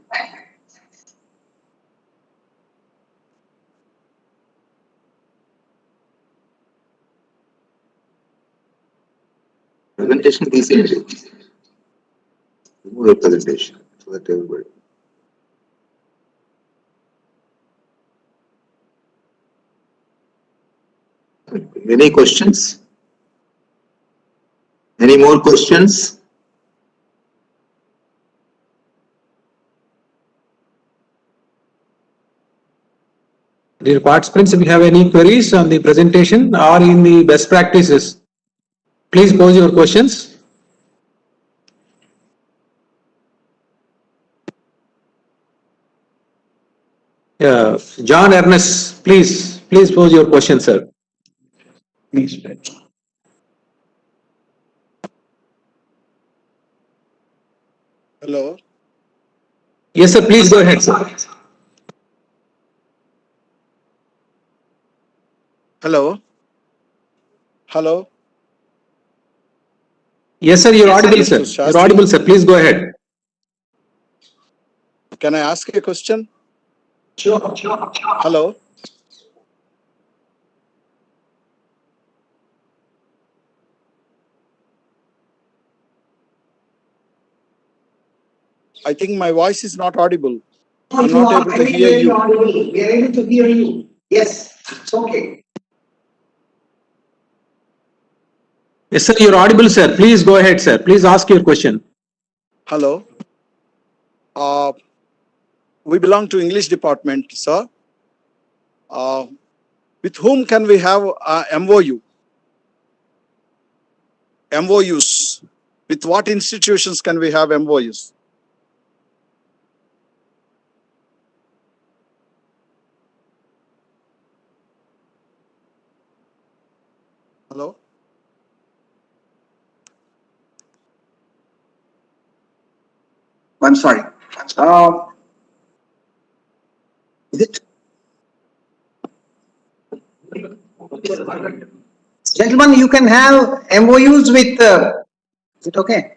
Presentation, please. Remove the presentation so that everybody. Any questions? Any more questions? Dear participants, if you have any queries on the presentation or in the best practices, please pose your questions. John Ernest, please pose your question, sir. Please. Hello. Yes, sir. Please go ahead, sir. Hello. Hello. Yes, sir. You're audible, sir. You're audible, sir. Please go ahead. Can I ask a question? Sure. Hello. I think my voice is not audible. I'm not able to hear you. We are able to hear you. Yes, it's okay. Yes, sir. You're audible, sir. Please go ahead, sir. Please ask your question. Hello. We belong to English department, sir. With whom can we have MOU? MOUs. With what institutions can we have MOUs? Hello? I'm sorry. Is it? Gentlemen, you can have MOUs with, is it okay?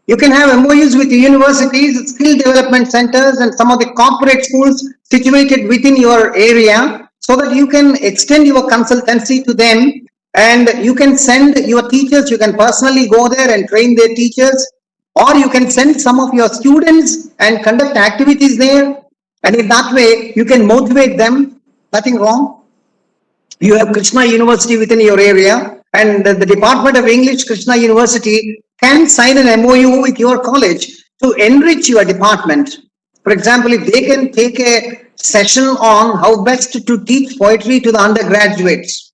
You can have MOUs with universities, skill development centers, and some of the corporate schools situated within your area, so that you can extend your consultancy to them, and you can send your teachers, you can personally go there and train their teachers, or you can send some of your students and conduct activities there, and in that way you can motivate them. Nothing wrong. You have Krishna University within your area, and the Department of English, Krishna University, can sign an MOU with your college to enrich your department. For example, if they can take a session on how best to teach poetry to the undergraduates,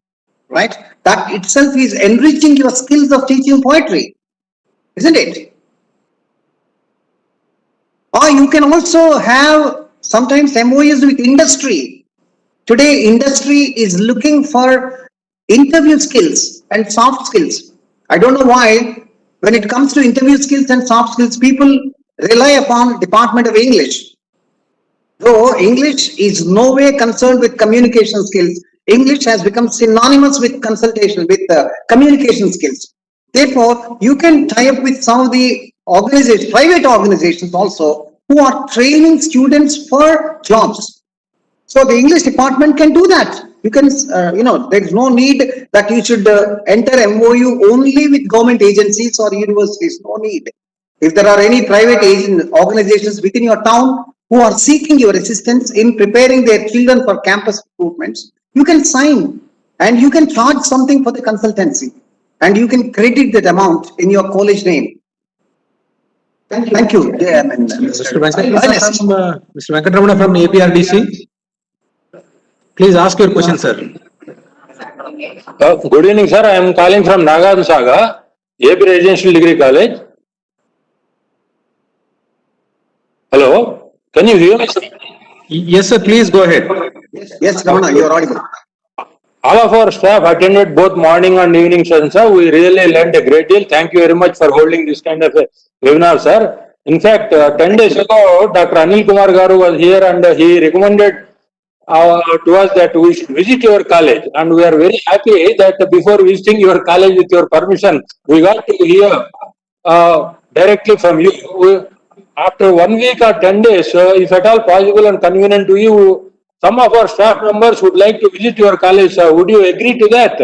right? That itself is enriching your skills of teaching poetry, isn't it? Or you can also have sometimes MOUs with industry. Today, industry is looking for interview skills and soft skills. I don't know why, when it comes to interview skills and soft skills, people rely upon Department of English. Though English is no way concerned with communication skills, English has become synonymous with consultation, with communication skills. Therefore, you can tie up with some of the organizations, private organizations also, who are training students for jobs. So the English department can do that. You can, there is no need that you should enter MOU only with government agencies or universities. No need. If there are any private organizations within your town who are seeking your assistance in preparing their children for campus improvements, you can sign and you can charge something for the consultancy, and you can credit that amount in your college name. Thank you. Yeah, Mr. Venkatramana from APRDC. Please ask your question, sir. Good evening, sir. I am calling from Nagarjuna Saga, AP Residential Degree College. Hello, can you hear me, sir? Yes, sir. Please go ahead. Yes, Ramana, you are audible. All of our staff attended both morning and evening sessions, sir. We really learned a great deal. Thank you very much for holding this kind of a webinar, sir. In fact, 10 days ago, Dr. Anil Kumar Garu was here and he recommended to us that we should visit your college, and we are very happy that before visiting your college with your permission, we got to hear directly from you. After 1 week or 10 days, if at all possible and convenient to you, some of our staff members would like to visit your college. Would you agree to that?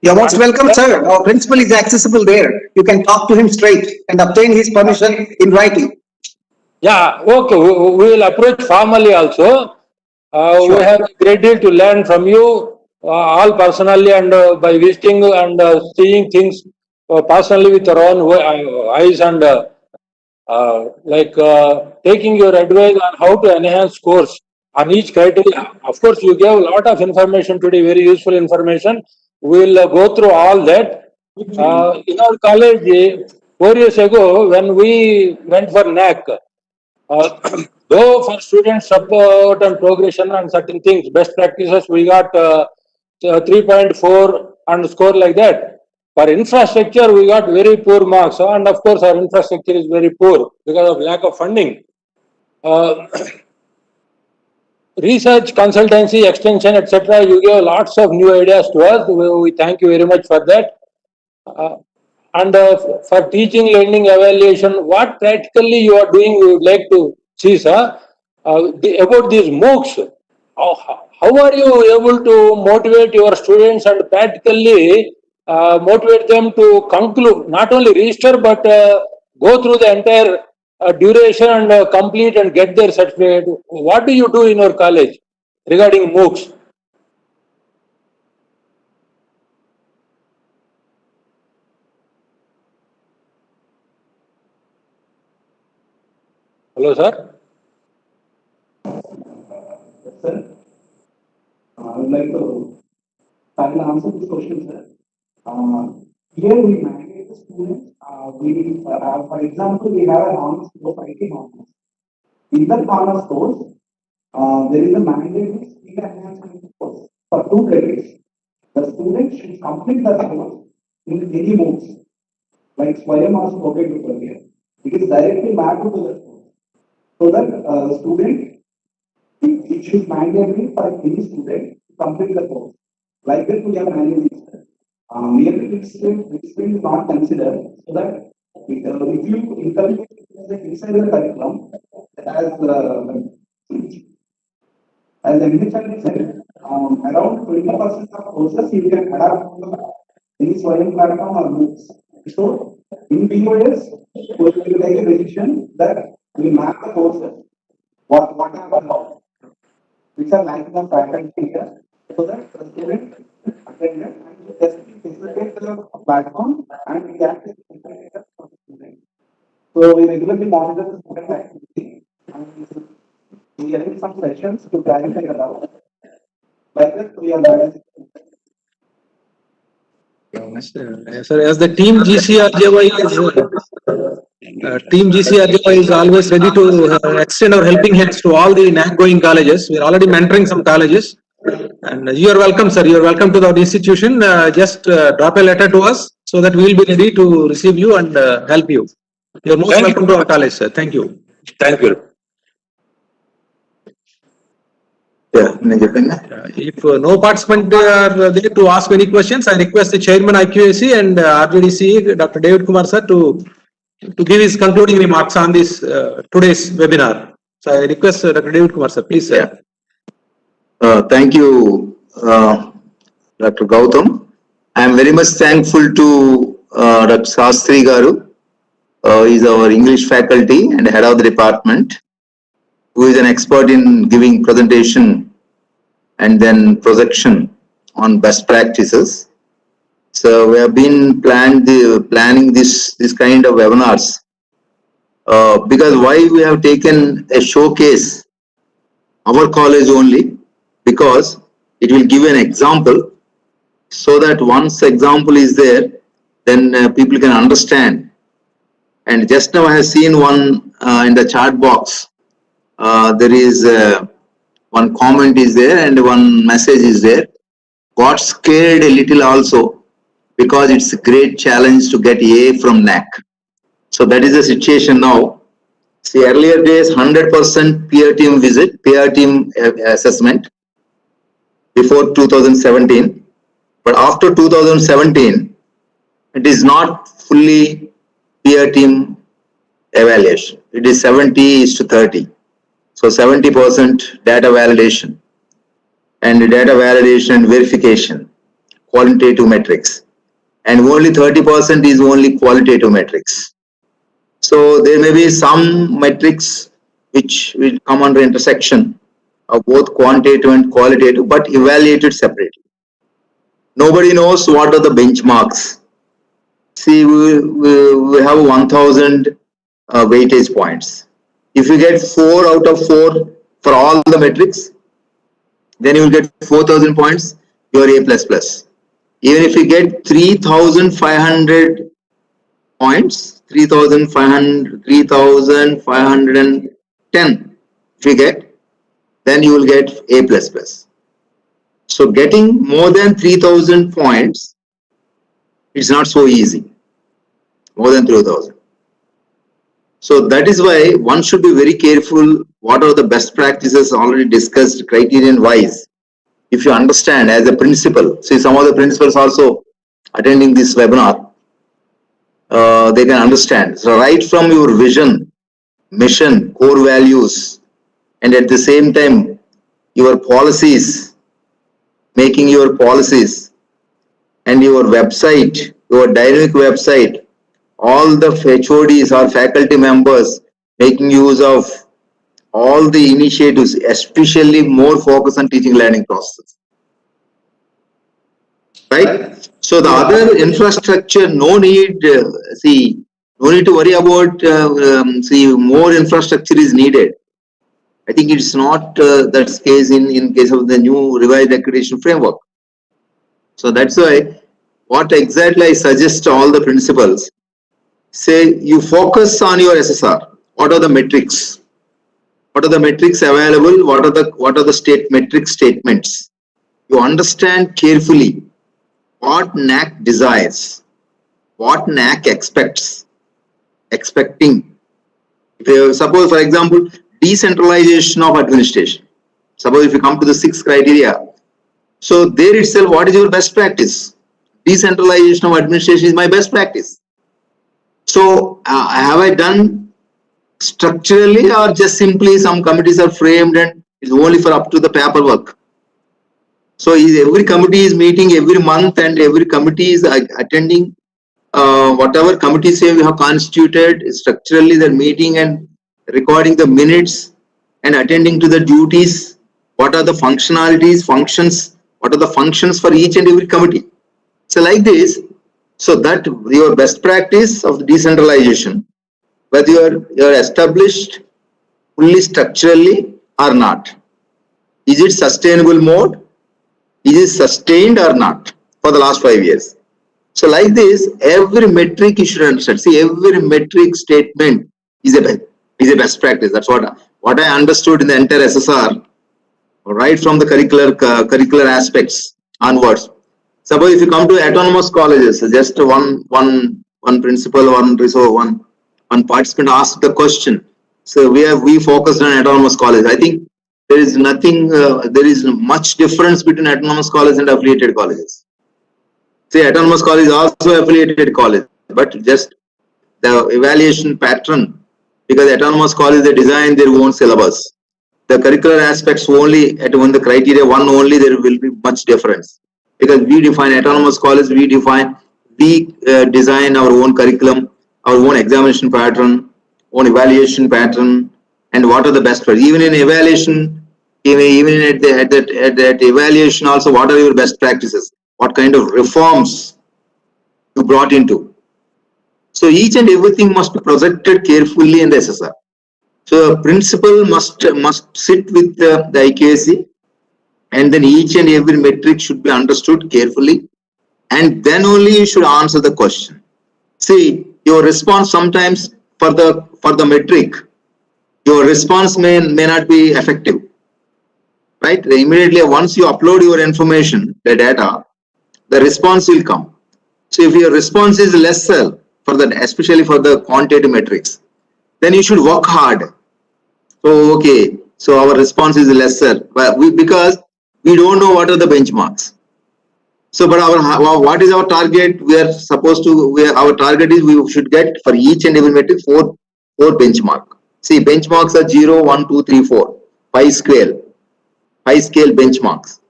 You're most welcome, sir. Our principal is accessible there. You can talk to him straight and obtain his permission in writing. Yeah, okay. We will approach formally also. Sure. We have a great deal to learn from you, all personally and by visiting and seeing things personally with your own eyes and taking your advice on how to enhance course on each criteria. Of course, you gave a lot of information today, very useful information. We will go through all that. In our college, 4 years ago, when we went for NAC, though for students support and progression and certain things, best practices, we got 3.4 and score like that. For infrastructure, we got very poor marks, and of course, our infrastructure is very poor because of lack of funding. Research, consultancy, extension, etc. You gave lots of new ideas to us. We thank you very much for that. And for teaching, learning, evaluation, what practically you are doing, we would like to see, sir, about these MOOCs. How are you able to motivate your students and practically motivate them to conclude, not only register, but go through the entire duration and complete and get their certificate? What do you do in your college regarding MOOCs? Hello, sir. Sir, I would like to answer this question, sir. Here we mandate the students. We have, for example, we have an honors course, IT honors. In that honors course, there is a mandatory skill enhancement course for 2 credits. The student should complete the course in any modes, like Swayam or spoken before here. It is directly mapped to the course. So that the student, it should mandatory for any student to complete the course. Like this, we are managing. Merely discipline is not considered, so that if you inculcate inside the curriculum, as the minister said, around 20% of courses you can adapt from any Swayam platform or books. So, in BOS, we will take a decision that we map the courses, what are which are lacking of faculty here, so that the student attended and just facilitate the platform and we can facilitate the student. So we regularly monitor the student activity and we arrange some sessions to clarify the doubt. Like that, we are managing. Sir, as the team GCRJY is always ready to extend our helping hands to all the NAC going colleges. We are already mentoring some colleges, and you are welcome, sir. You are welcome to our institution. Just drop a letter to us so that we will be ready to receive you and help you. You are most welcome to our college, sir. Thank you. Thank you. Yeah, If no participant are there to ask any questions, I request the chairman IQAC and RJDC, Dr. David Kumar sir, to give his concluding remarks on this today's webinar. So I request Dr. David Kumar sir, please sir. Thank you, Dr. Gautam. I am very much thankful to Dr. Sastri Garu. He is our English faculty and head of the department, who is an expert in giving presentation and then projection on best practices. So we have been planning this kind of webinars because why we have taken a showcase our college only, because it will give an example, so that once example is there, then people can understand. And just now I have seen one in the chat box. There is one comment is there and one message is there. Got scared a little also, because it's a great challenge to get A from NAC. So that is the situation now. See, earlier days 100% peer team visit, peer team assessment before 2017. But after 2017, it is not fully peer team evaluation. It is 70:30. So 70% data validation and verification, quantitative metrics, and only 30% is only qualitative metrics. So there may be some metrics which will come under intersection of both quantitative and qualitative, but evaluated separately. Nobody knows what are the benchmarks. See, we have 1000 weightage points. If you get 4 out of 4 for all the metrics, then you will get 4000 points, you are A++. Even if you get 3500 points, 3510, if you get, then you will get A++. So getting more than 3000 points, it's not so easy, more than 3000. So that is why one should be very careful what are the best practices already discussed criterion wise. If you understand as a principal, see some of the principals also attending this webinar, they can understand. So right from your vision, mission, core values, and at the same time your policies, making your policies, and your website, your dynamic website, all the HODs or faculty members making use of all the initiatives, especially more focus on teaching learning process. Right? So the other infrastructure, no need to worry about, more infrastructure is needed. I think it's not that case in case of the new revised accreditation framework. So that's why what exactly I suggest to all the principals, say you focus on your SSR. What are the metrics? What are the metrics available? What are the metric statements? You understand carefully what NAC desires, what NAC expecting. If you suppose, for example, decentralization of administration. Suppose if you come to the 6th criteria, So there itself, what is your best practice? Decentralization of administration is my best practice. So have I done structurally, or just simply some committees are framed and it's only for up to the paperwork? So every committee is meeting every month and every committee is attending whatever committees we have constituted. Structurally they're meeting and recording the minutes and attending to the duties. What are the functionalities, functions, what are the functions for each and every committee? So like this, so that your best practice of decentralization, whether you're established fully structurally or not. Is it sustainable mode? Is it sustained or not for the last 5 years? So like this, every metric you should understand. See, every metric statement is a best practice. That's what I understood in the entire SSR, right from the curricular aspects onwards. Suppose if you come to autonomous colleges, just one principal, one participant asked the question. So we focused on autonomous college. I think there is nothing, there is much difference between autonomous college and affiliated colleges. See, autonomous college is also affiliated college, but just the evaluation pattern, because autonomous college, they design their own syllabus. The curricular aspects only, when the criteria one only, there will be much difference. Because we define autonomous college, we design our own curriculum, our own examination pattern, own evaluation pattern, and what are the best practices. Even in evaluation, even at that evaluation also, what are your best practices? What kind of reforms you brought into? So each and everything must be projected carefully in the SSR. So a principal must sit with the IKSC, and then each and every metric should be understood carefully, and then only you should answer the question. See, your response sometimes for the metric, your response may not be effective, right? Immediately once you upload your information, the data, the response will come. So if your response is lesser for that, especially for the quantitative metrics, then you should work hard. So okay, so our response is lesser, but because we don't know what are the benchmarks. So, but what is our target? We are supposed to. Our target is we should get for each and every metric four benchmark. See, benchmarks are 0, 1, 2, 3, 4, 5 scale benchmarks.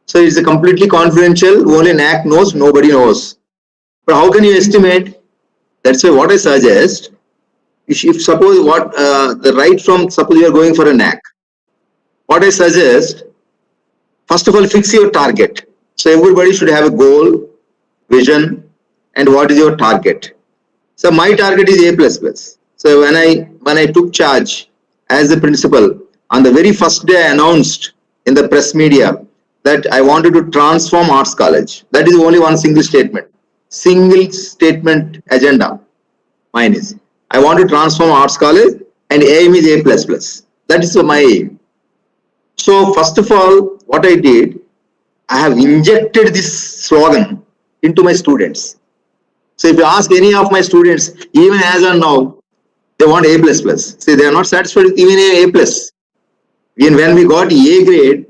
So it's a completely confidential. Only NAC knows. Nobody knows. But how can you estimate? That's why what I suggest. If suppose suppose you are going for a NAC, what I suggest, first of all, fix your target. So everybody should have a goal, vision, and what is your target. So my target is A++. So when I took charge as the principal, on the very first day I announced in the press media that I wanted to transform Arts College. That is only one single statement agenda. Mine is, I want to transform Arts College and aim is A++. That is my aim. So first of all, what I did, I have injected this slogan into my students. So if you ask any of my students, even as of now, they want A++. See, they are not satisfied with even A+. Even when we got A grade,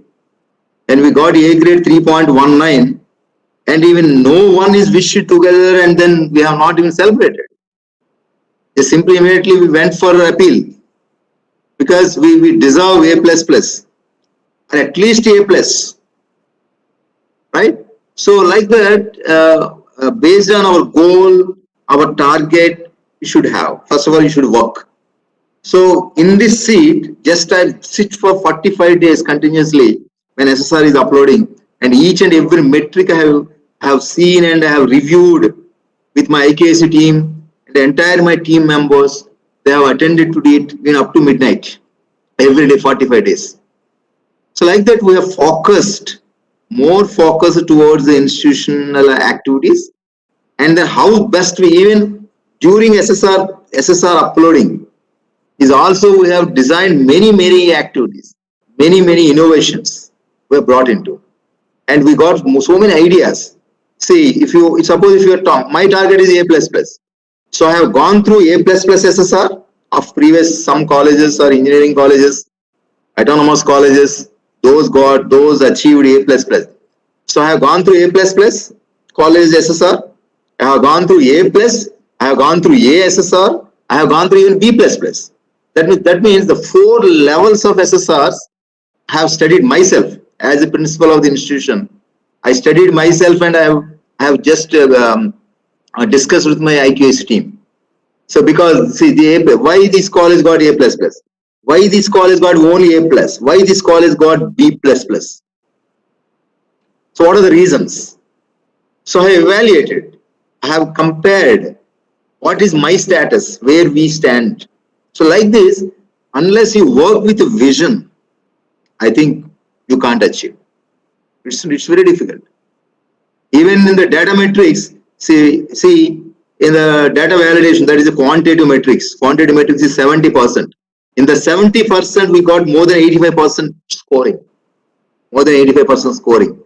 3.19, and even no one is wished together, and then we have not even celebrated. They simply immediately we went for appeal because we deserve A++, or at least A+. Right? So like that, based on our goal, our target, you should have. First of all, you should work. So in this seat, just I sit for 45 days continuously when SSR is uploading, and each and every metric I have seen and I have reviewed with my IKSC team, the entire my team members, they have attended to it up to midnight, every day, 45 days. So like that, we have more focused towards the institutional activities, and then how best we, even during SSR uploading, is also we have designed many activities, many innovations we have brought into, and we got so many ideas. See, suppose if your my target is A++, so I have gone through A++ SSR of previous some colleges or engineering colleges, autonomous colleges, those achieved A++. So I have gone through A++, college SSR. I have gone through A+, I have gone through A SSR, I have gone through even B++. That means the 4 levels of SSRs I have studied myself as a principal of the institution. I studied myself and I have just discussed with my IQS team. So because see why this college got A++? Why this college got only A+? Why this college got B++? So what are the reasons? So I evaluated, I have compared what is my status, where we stand. So like this, unless you work with a vision, I think you can't achieve. It's very difficult. Even in the data metrics, see in the data validation, that is a quantitative metrics. Quantitative metrics is 70%. In the 70%, we got more than 85% scoring. More than 85% scoring.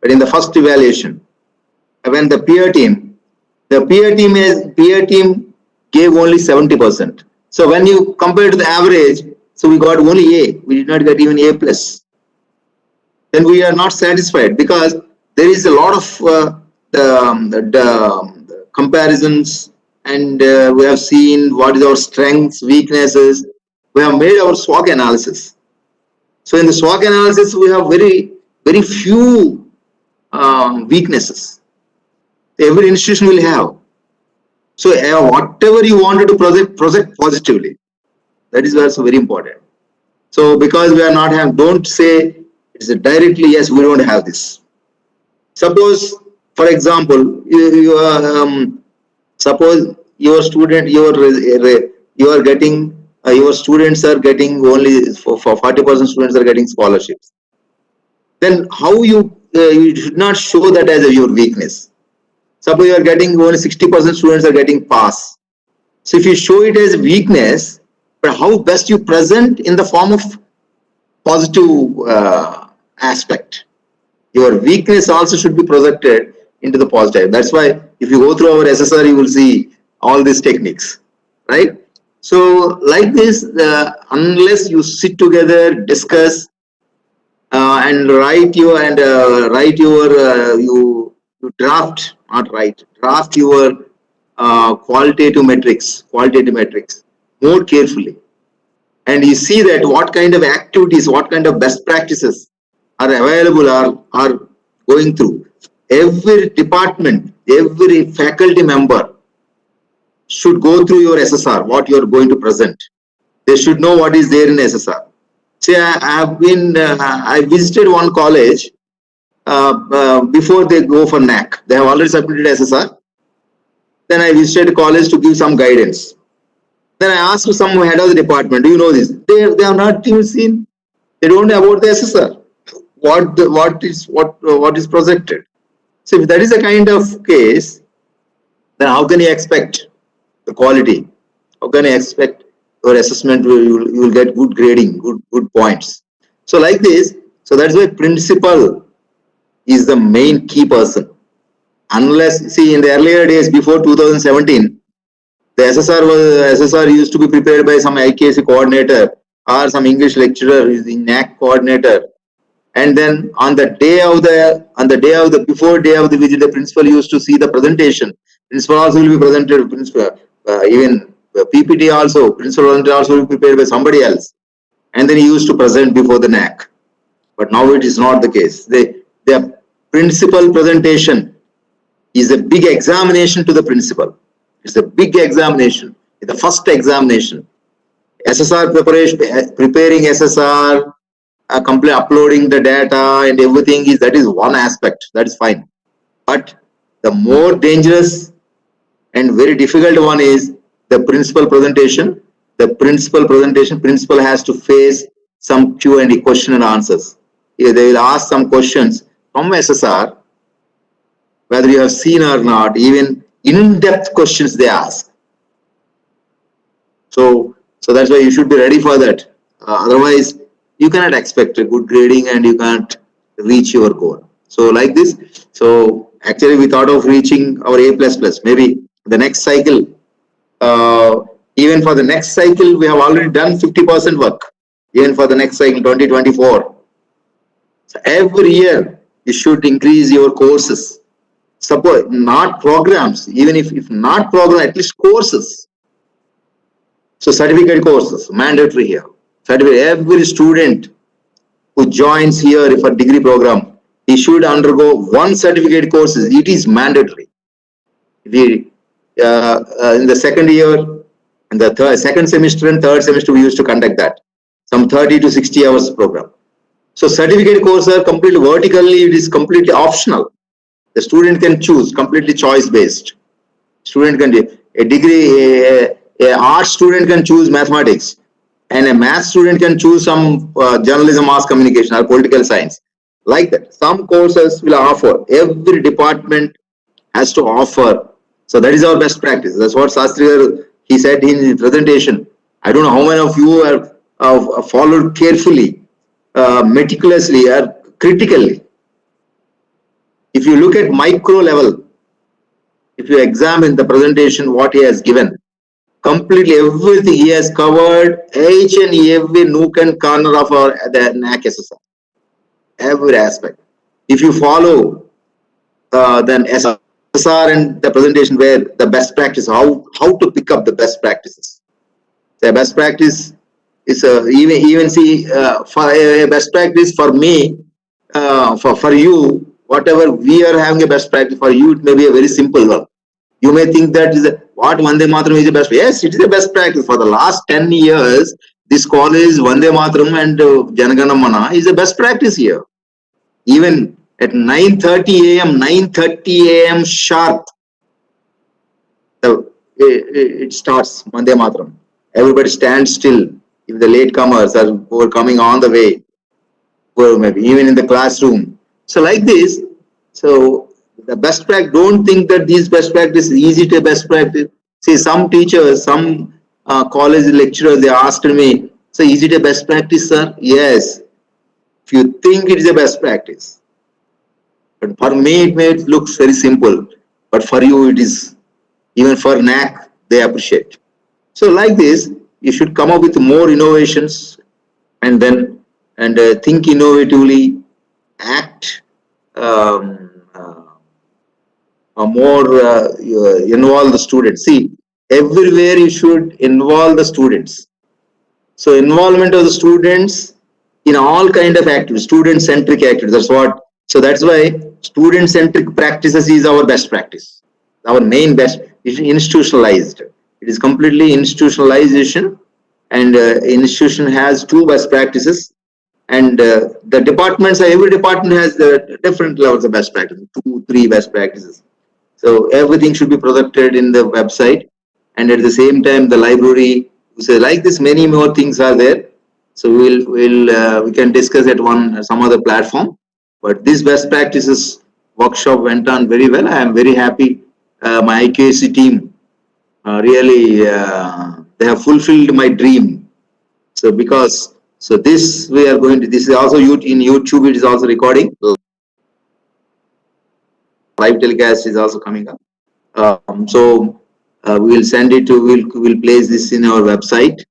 But in the first evaluation, when the peer team gave only 70%. So when you compare to the average, so we got only A. We did not get even A+. Then we are not satisfied because there is a lot of the comparisons, and we have seen what is our strengths, weaknesses. We have made our SWOT analysis. So in the SWOT analysis, we have very few weaknesses. Every institution will have. So whatever you wanted to project positively. That is also very important. So because we are not having, don't say it's directly yes, we don't have this. Suppose, for example, suppose your student, you are getting your students are getting only for 40% students are getting scholarships. Then how you should not show that as your weakness. Suppose you are getting only 60% students are getting pass. So if you show it as weakness, but how best you present in the form of positive aspect. Your weakness also should be projected into the positive. That's why if you go through our SSR, you will see all these techniques, right? So like this, unless you sit together, discuss, and you draft, not write, draft your qualitative metrics more carefully, and you see that what kind of activities, what kind of best practices are available, are going through. Every department, every faculty member should go through your SSR, what you are going to present. They should know what is there in SSR. See, I visited one college before they go for NAC. They have already submitted SSR. Then I visited college to give some guidance. Then I asked some head of the department, do you know this? They have not even seen. They don't know about the SSR. What is projected. So if that is a kind of case, then how can you expect the quality? How can you expect your assessment you will get good grading, good points? So like this, so that's why principal is the main key person. Unless, see, in the earlier days before 2017, the SSR used to be prepared by some IKC coordinator or some English lecturer, is the NAC coordinator. And then on the day of the visit, the principal used to see the presentation. Principal also will be presented. Even PPT also, principal also will be prepared by somebody else. And then he used to present before the NAC. But now it is not the case. The principal presentation is a big examination to the principal. It's a big examination. It's the first examination. SSR preparation, preparing SSR, uploading the data and everything, that is one aspect. That is fine. But the more dangerous and very difficult one is the principal presentation. The principal has to face some Q&A, question and answers. They will ask some questions from SSR, whether you have seen or not, even in-depth questions they ask. So that's why you should be ready for that. Otherwise, you cannot expect a good grading and you can't reach your goal. So like this, so actually we thought of reaching our A++. Maybe the next cycle, even for the next cycle, we have already done 50% work. Even for the next cycle, 2024. So every year, you should increase your courses. Suppose not programs, even if not program, at least courses. So certificate courses, mandatory here. Certificate, every student who joins here for degree program, he should undergo one certificate courses. It is mandatory. In the second year, in the second semester and third semester, we used to conduct that. Some 30 to 60 hours program. So certificate courses are completely vertically, it is completely optional. The student can choose, completely choice based. Student can do a degree, a art student can choose mathematics, and a math student can choose some journalism, mass communication, or political science. Like that. Some courses will offer. Every department has to offer. So that is our best practice. That's what Shastri, he said in his presentation. I don't know how many of you have followed carefully, meticulously, or critically. If you look at micro level, if you examine the presentation, what he has given, completely everything he has covered, each and every nook and corner of the NAC SSR, every aspect. If you follow then SSR and the presentation where the best practice, how to pick up the best practices. The best practice is even see for a best practice for me, for you, whatever we are having a best practice for you, it may be a very simple one. You may think that is what Vande Mataram is the best. Yes, it is the best practice. For the last 10 years, this college Vande Mataram and Janagana Mana is the best practice here. Even at 9:30 a.m. sharp, it starts Vande Mataram. Everybody stands still. If the latecomers are who are coming on the way, or maybe even in the classroom. So like this, so the best practice, don't think that these best practice is easy to best practice. See, some teachers, some college lecturers, they asked me, so is it a best practice, sir? Yes. If you think it is a best practice. But for me, it may look very simple. But for you, it is, even for NAC, they appreciate. So like this, you should come up with more innovations and then think innovatively, act more, involve the students. See, everywhere you should involve the students. So involvement of the students in all kind of activities, student-centric activities. That's what. So that's why student-centric practices is our best practice. Our main best is institutionalized. It is completely institutionalization, and institution has two best practices. And the departments, every department has the different levels of best practice, 2, 3 best practices. So everything should be protected in the website, and at the same time, the library. So like this, many more things are there. So we can discuss at some other platform. But this best practices workshop went on very well. I am very happy. My IQAC team really they have fulfilled my dream. So because. So this we are going to, this is also in YouTube, it is also recording. Live telecast is also coming up. So we will send it to, we'll place this in our website.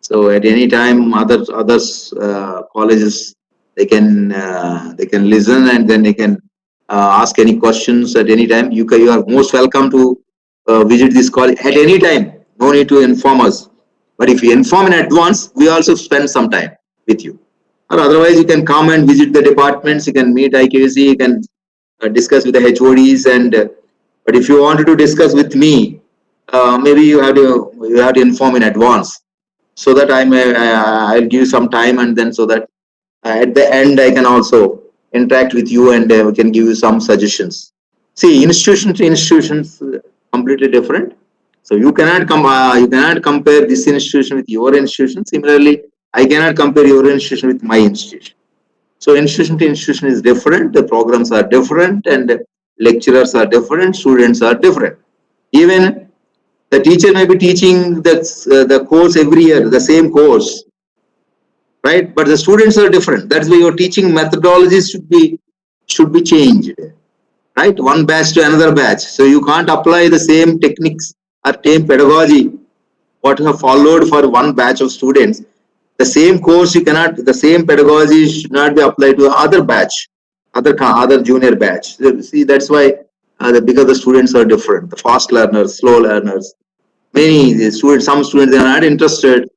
So at any time, others colleges, they can listen, and then they can ask any questions at any time. You are most welcome to visit this college at any time. No need to inform us. But if you inform in advance, we also spend some time with you. Or otherwise, you can come and visit the departments. You can meet IQAC. You can discuss with the HODs. But if you wanted to discuss with me, maybe you have to inform in advance, so that I'll give you some time, and then so that at the end I can also interact with you, and we can give you some suggestions. See, institution to institutions completely different. So you cannot compare this institution with your institution. Similarly, I cannot compare your institution with my institution. So institution to institution is different. The programs are different, and lecturers are different. Students are different. Even the teacher may be teaching the course every year, the same course, right? But the students are different. That's why your teaching methodologies should be changed, right? One batch to another batch. So you can't apply the same techniques or same pedagogy what you have followed for one batch of students. The same course you cannot, the same pedagogy should not be applied to other batch other junior batch. See, that's why because the students are different, the fast learners, slow learners. Some students they are not interested,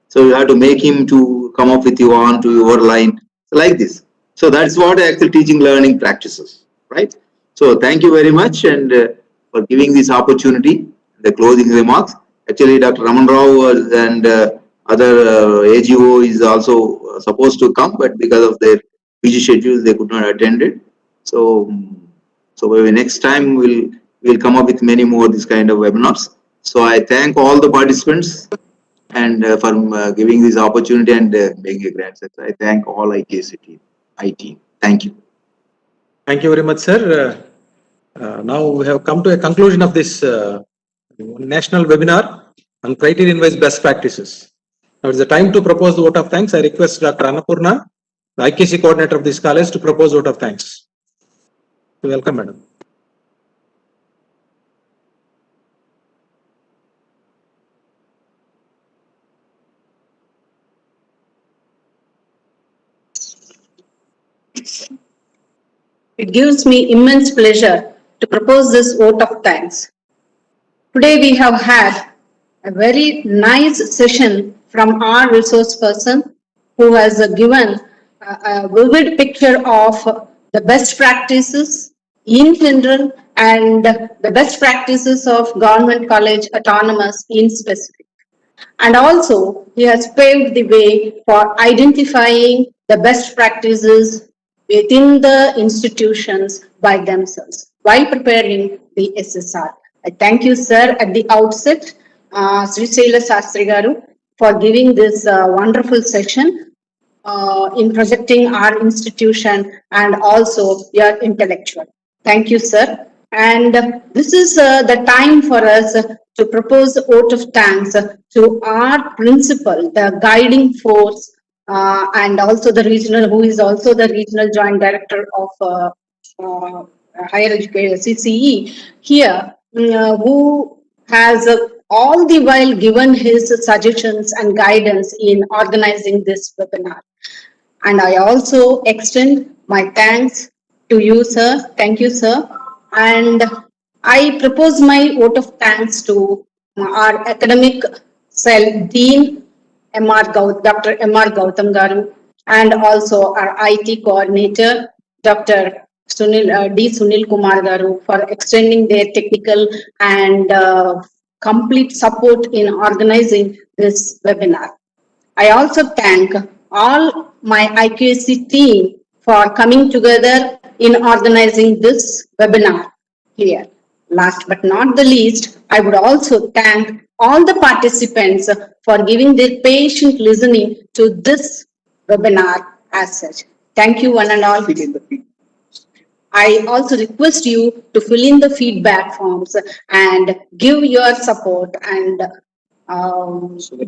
so you have to make him to come up with your line like this. So that's what actual teaching learning practices, right? So thank you very much and for giving this opportunity. The closing remarks. Actually, Dr. Raman Rao and other AGO is also supposed to come, but because of their busy schedules, they could not attend it. So maybe next time we'll come up with many more this kind of webinars. So I thank all the participants and for giving this opportunity and making a grand success. I thank all IKC team. Thank you. Thank you very much, sir. Now we have come to a conclusion of this national webinar on criterion-wise best practices. Now it's the time to propose the vote of thanks. I request Dr. Annapurna, the IKC coordinator of this college, to propose vote of thanks. Welcome, madam. It gives me immense pleasure to propose this vote of thanks. Today we have had a very nice session from our resource person who has given a vivid picture of the best practices in general and the best practices of government college autonomous in specific. And also he has paved the way for identifying the best practices within the institutions by themselves while preparing the SSR. I thank you, sir, at the outset, Sri Shaila Sastri Garu, for giving this wonderful session in projecting our institution and also your intellectual. Thank you, sir. And this is the time for us to propose a vote of thanks to our principal, the guiding force, and also the regional, who is also the regional joint director of higher education, CCE here, who has all the while given his suggestions and guidance in organizing this webinar. And I also extend my thanks to you, sir. Thank you, sir. And I propose my vote of thanks to our academic cell dean, Dr. M.R. Gautam Garu, and also our IT coordinator, Dr. Sunil Kumar Garu, for extending their technical and complete support in organizing this webinar. I also thank all my IQAC team for coming together in organizing this webinar here. Last but not the least, I would also thank all the participants for giving their patient listening to this webinar as such. Thank you one and all. I also request you to fill in the feedback forms and give your support and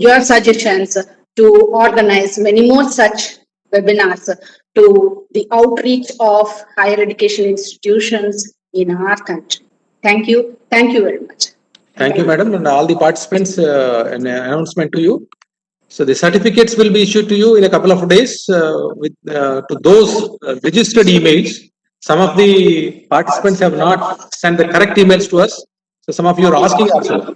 your suggestions to organize many more such webinars to the outreach of higher education institutions in our country. Thank you. Thank you very much. Thank you, madam, and all the participants. An announcement to you. So the certificates will be issued to you in a couple of days to those registered emails. Some of the participants have not sent the correct emails to us. So some of you are asking also.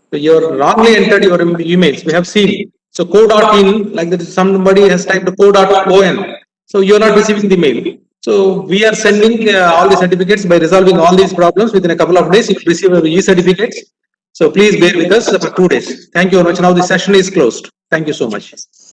So you are wrongly entered your emails. We have seen. So co.in, like that, somebody has typed co.on. So you are not receiving the mail. So we are sending all the certificates by resolving all these problems within a couple of days. You will receive your e-certificates. So please bear with us for 2 days. Thank you very much. Now the session is closed. Thank you so much.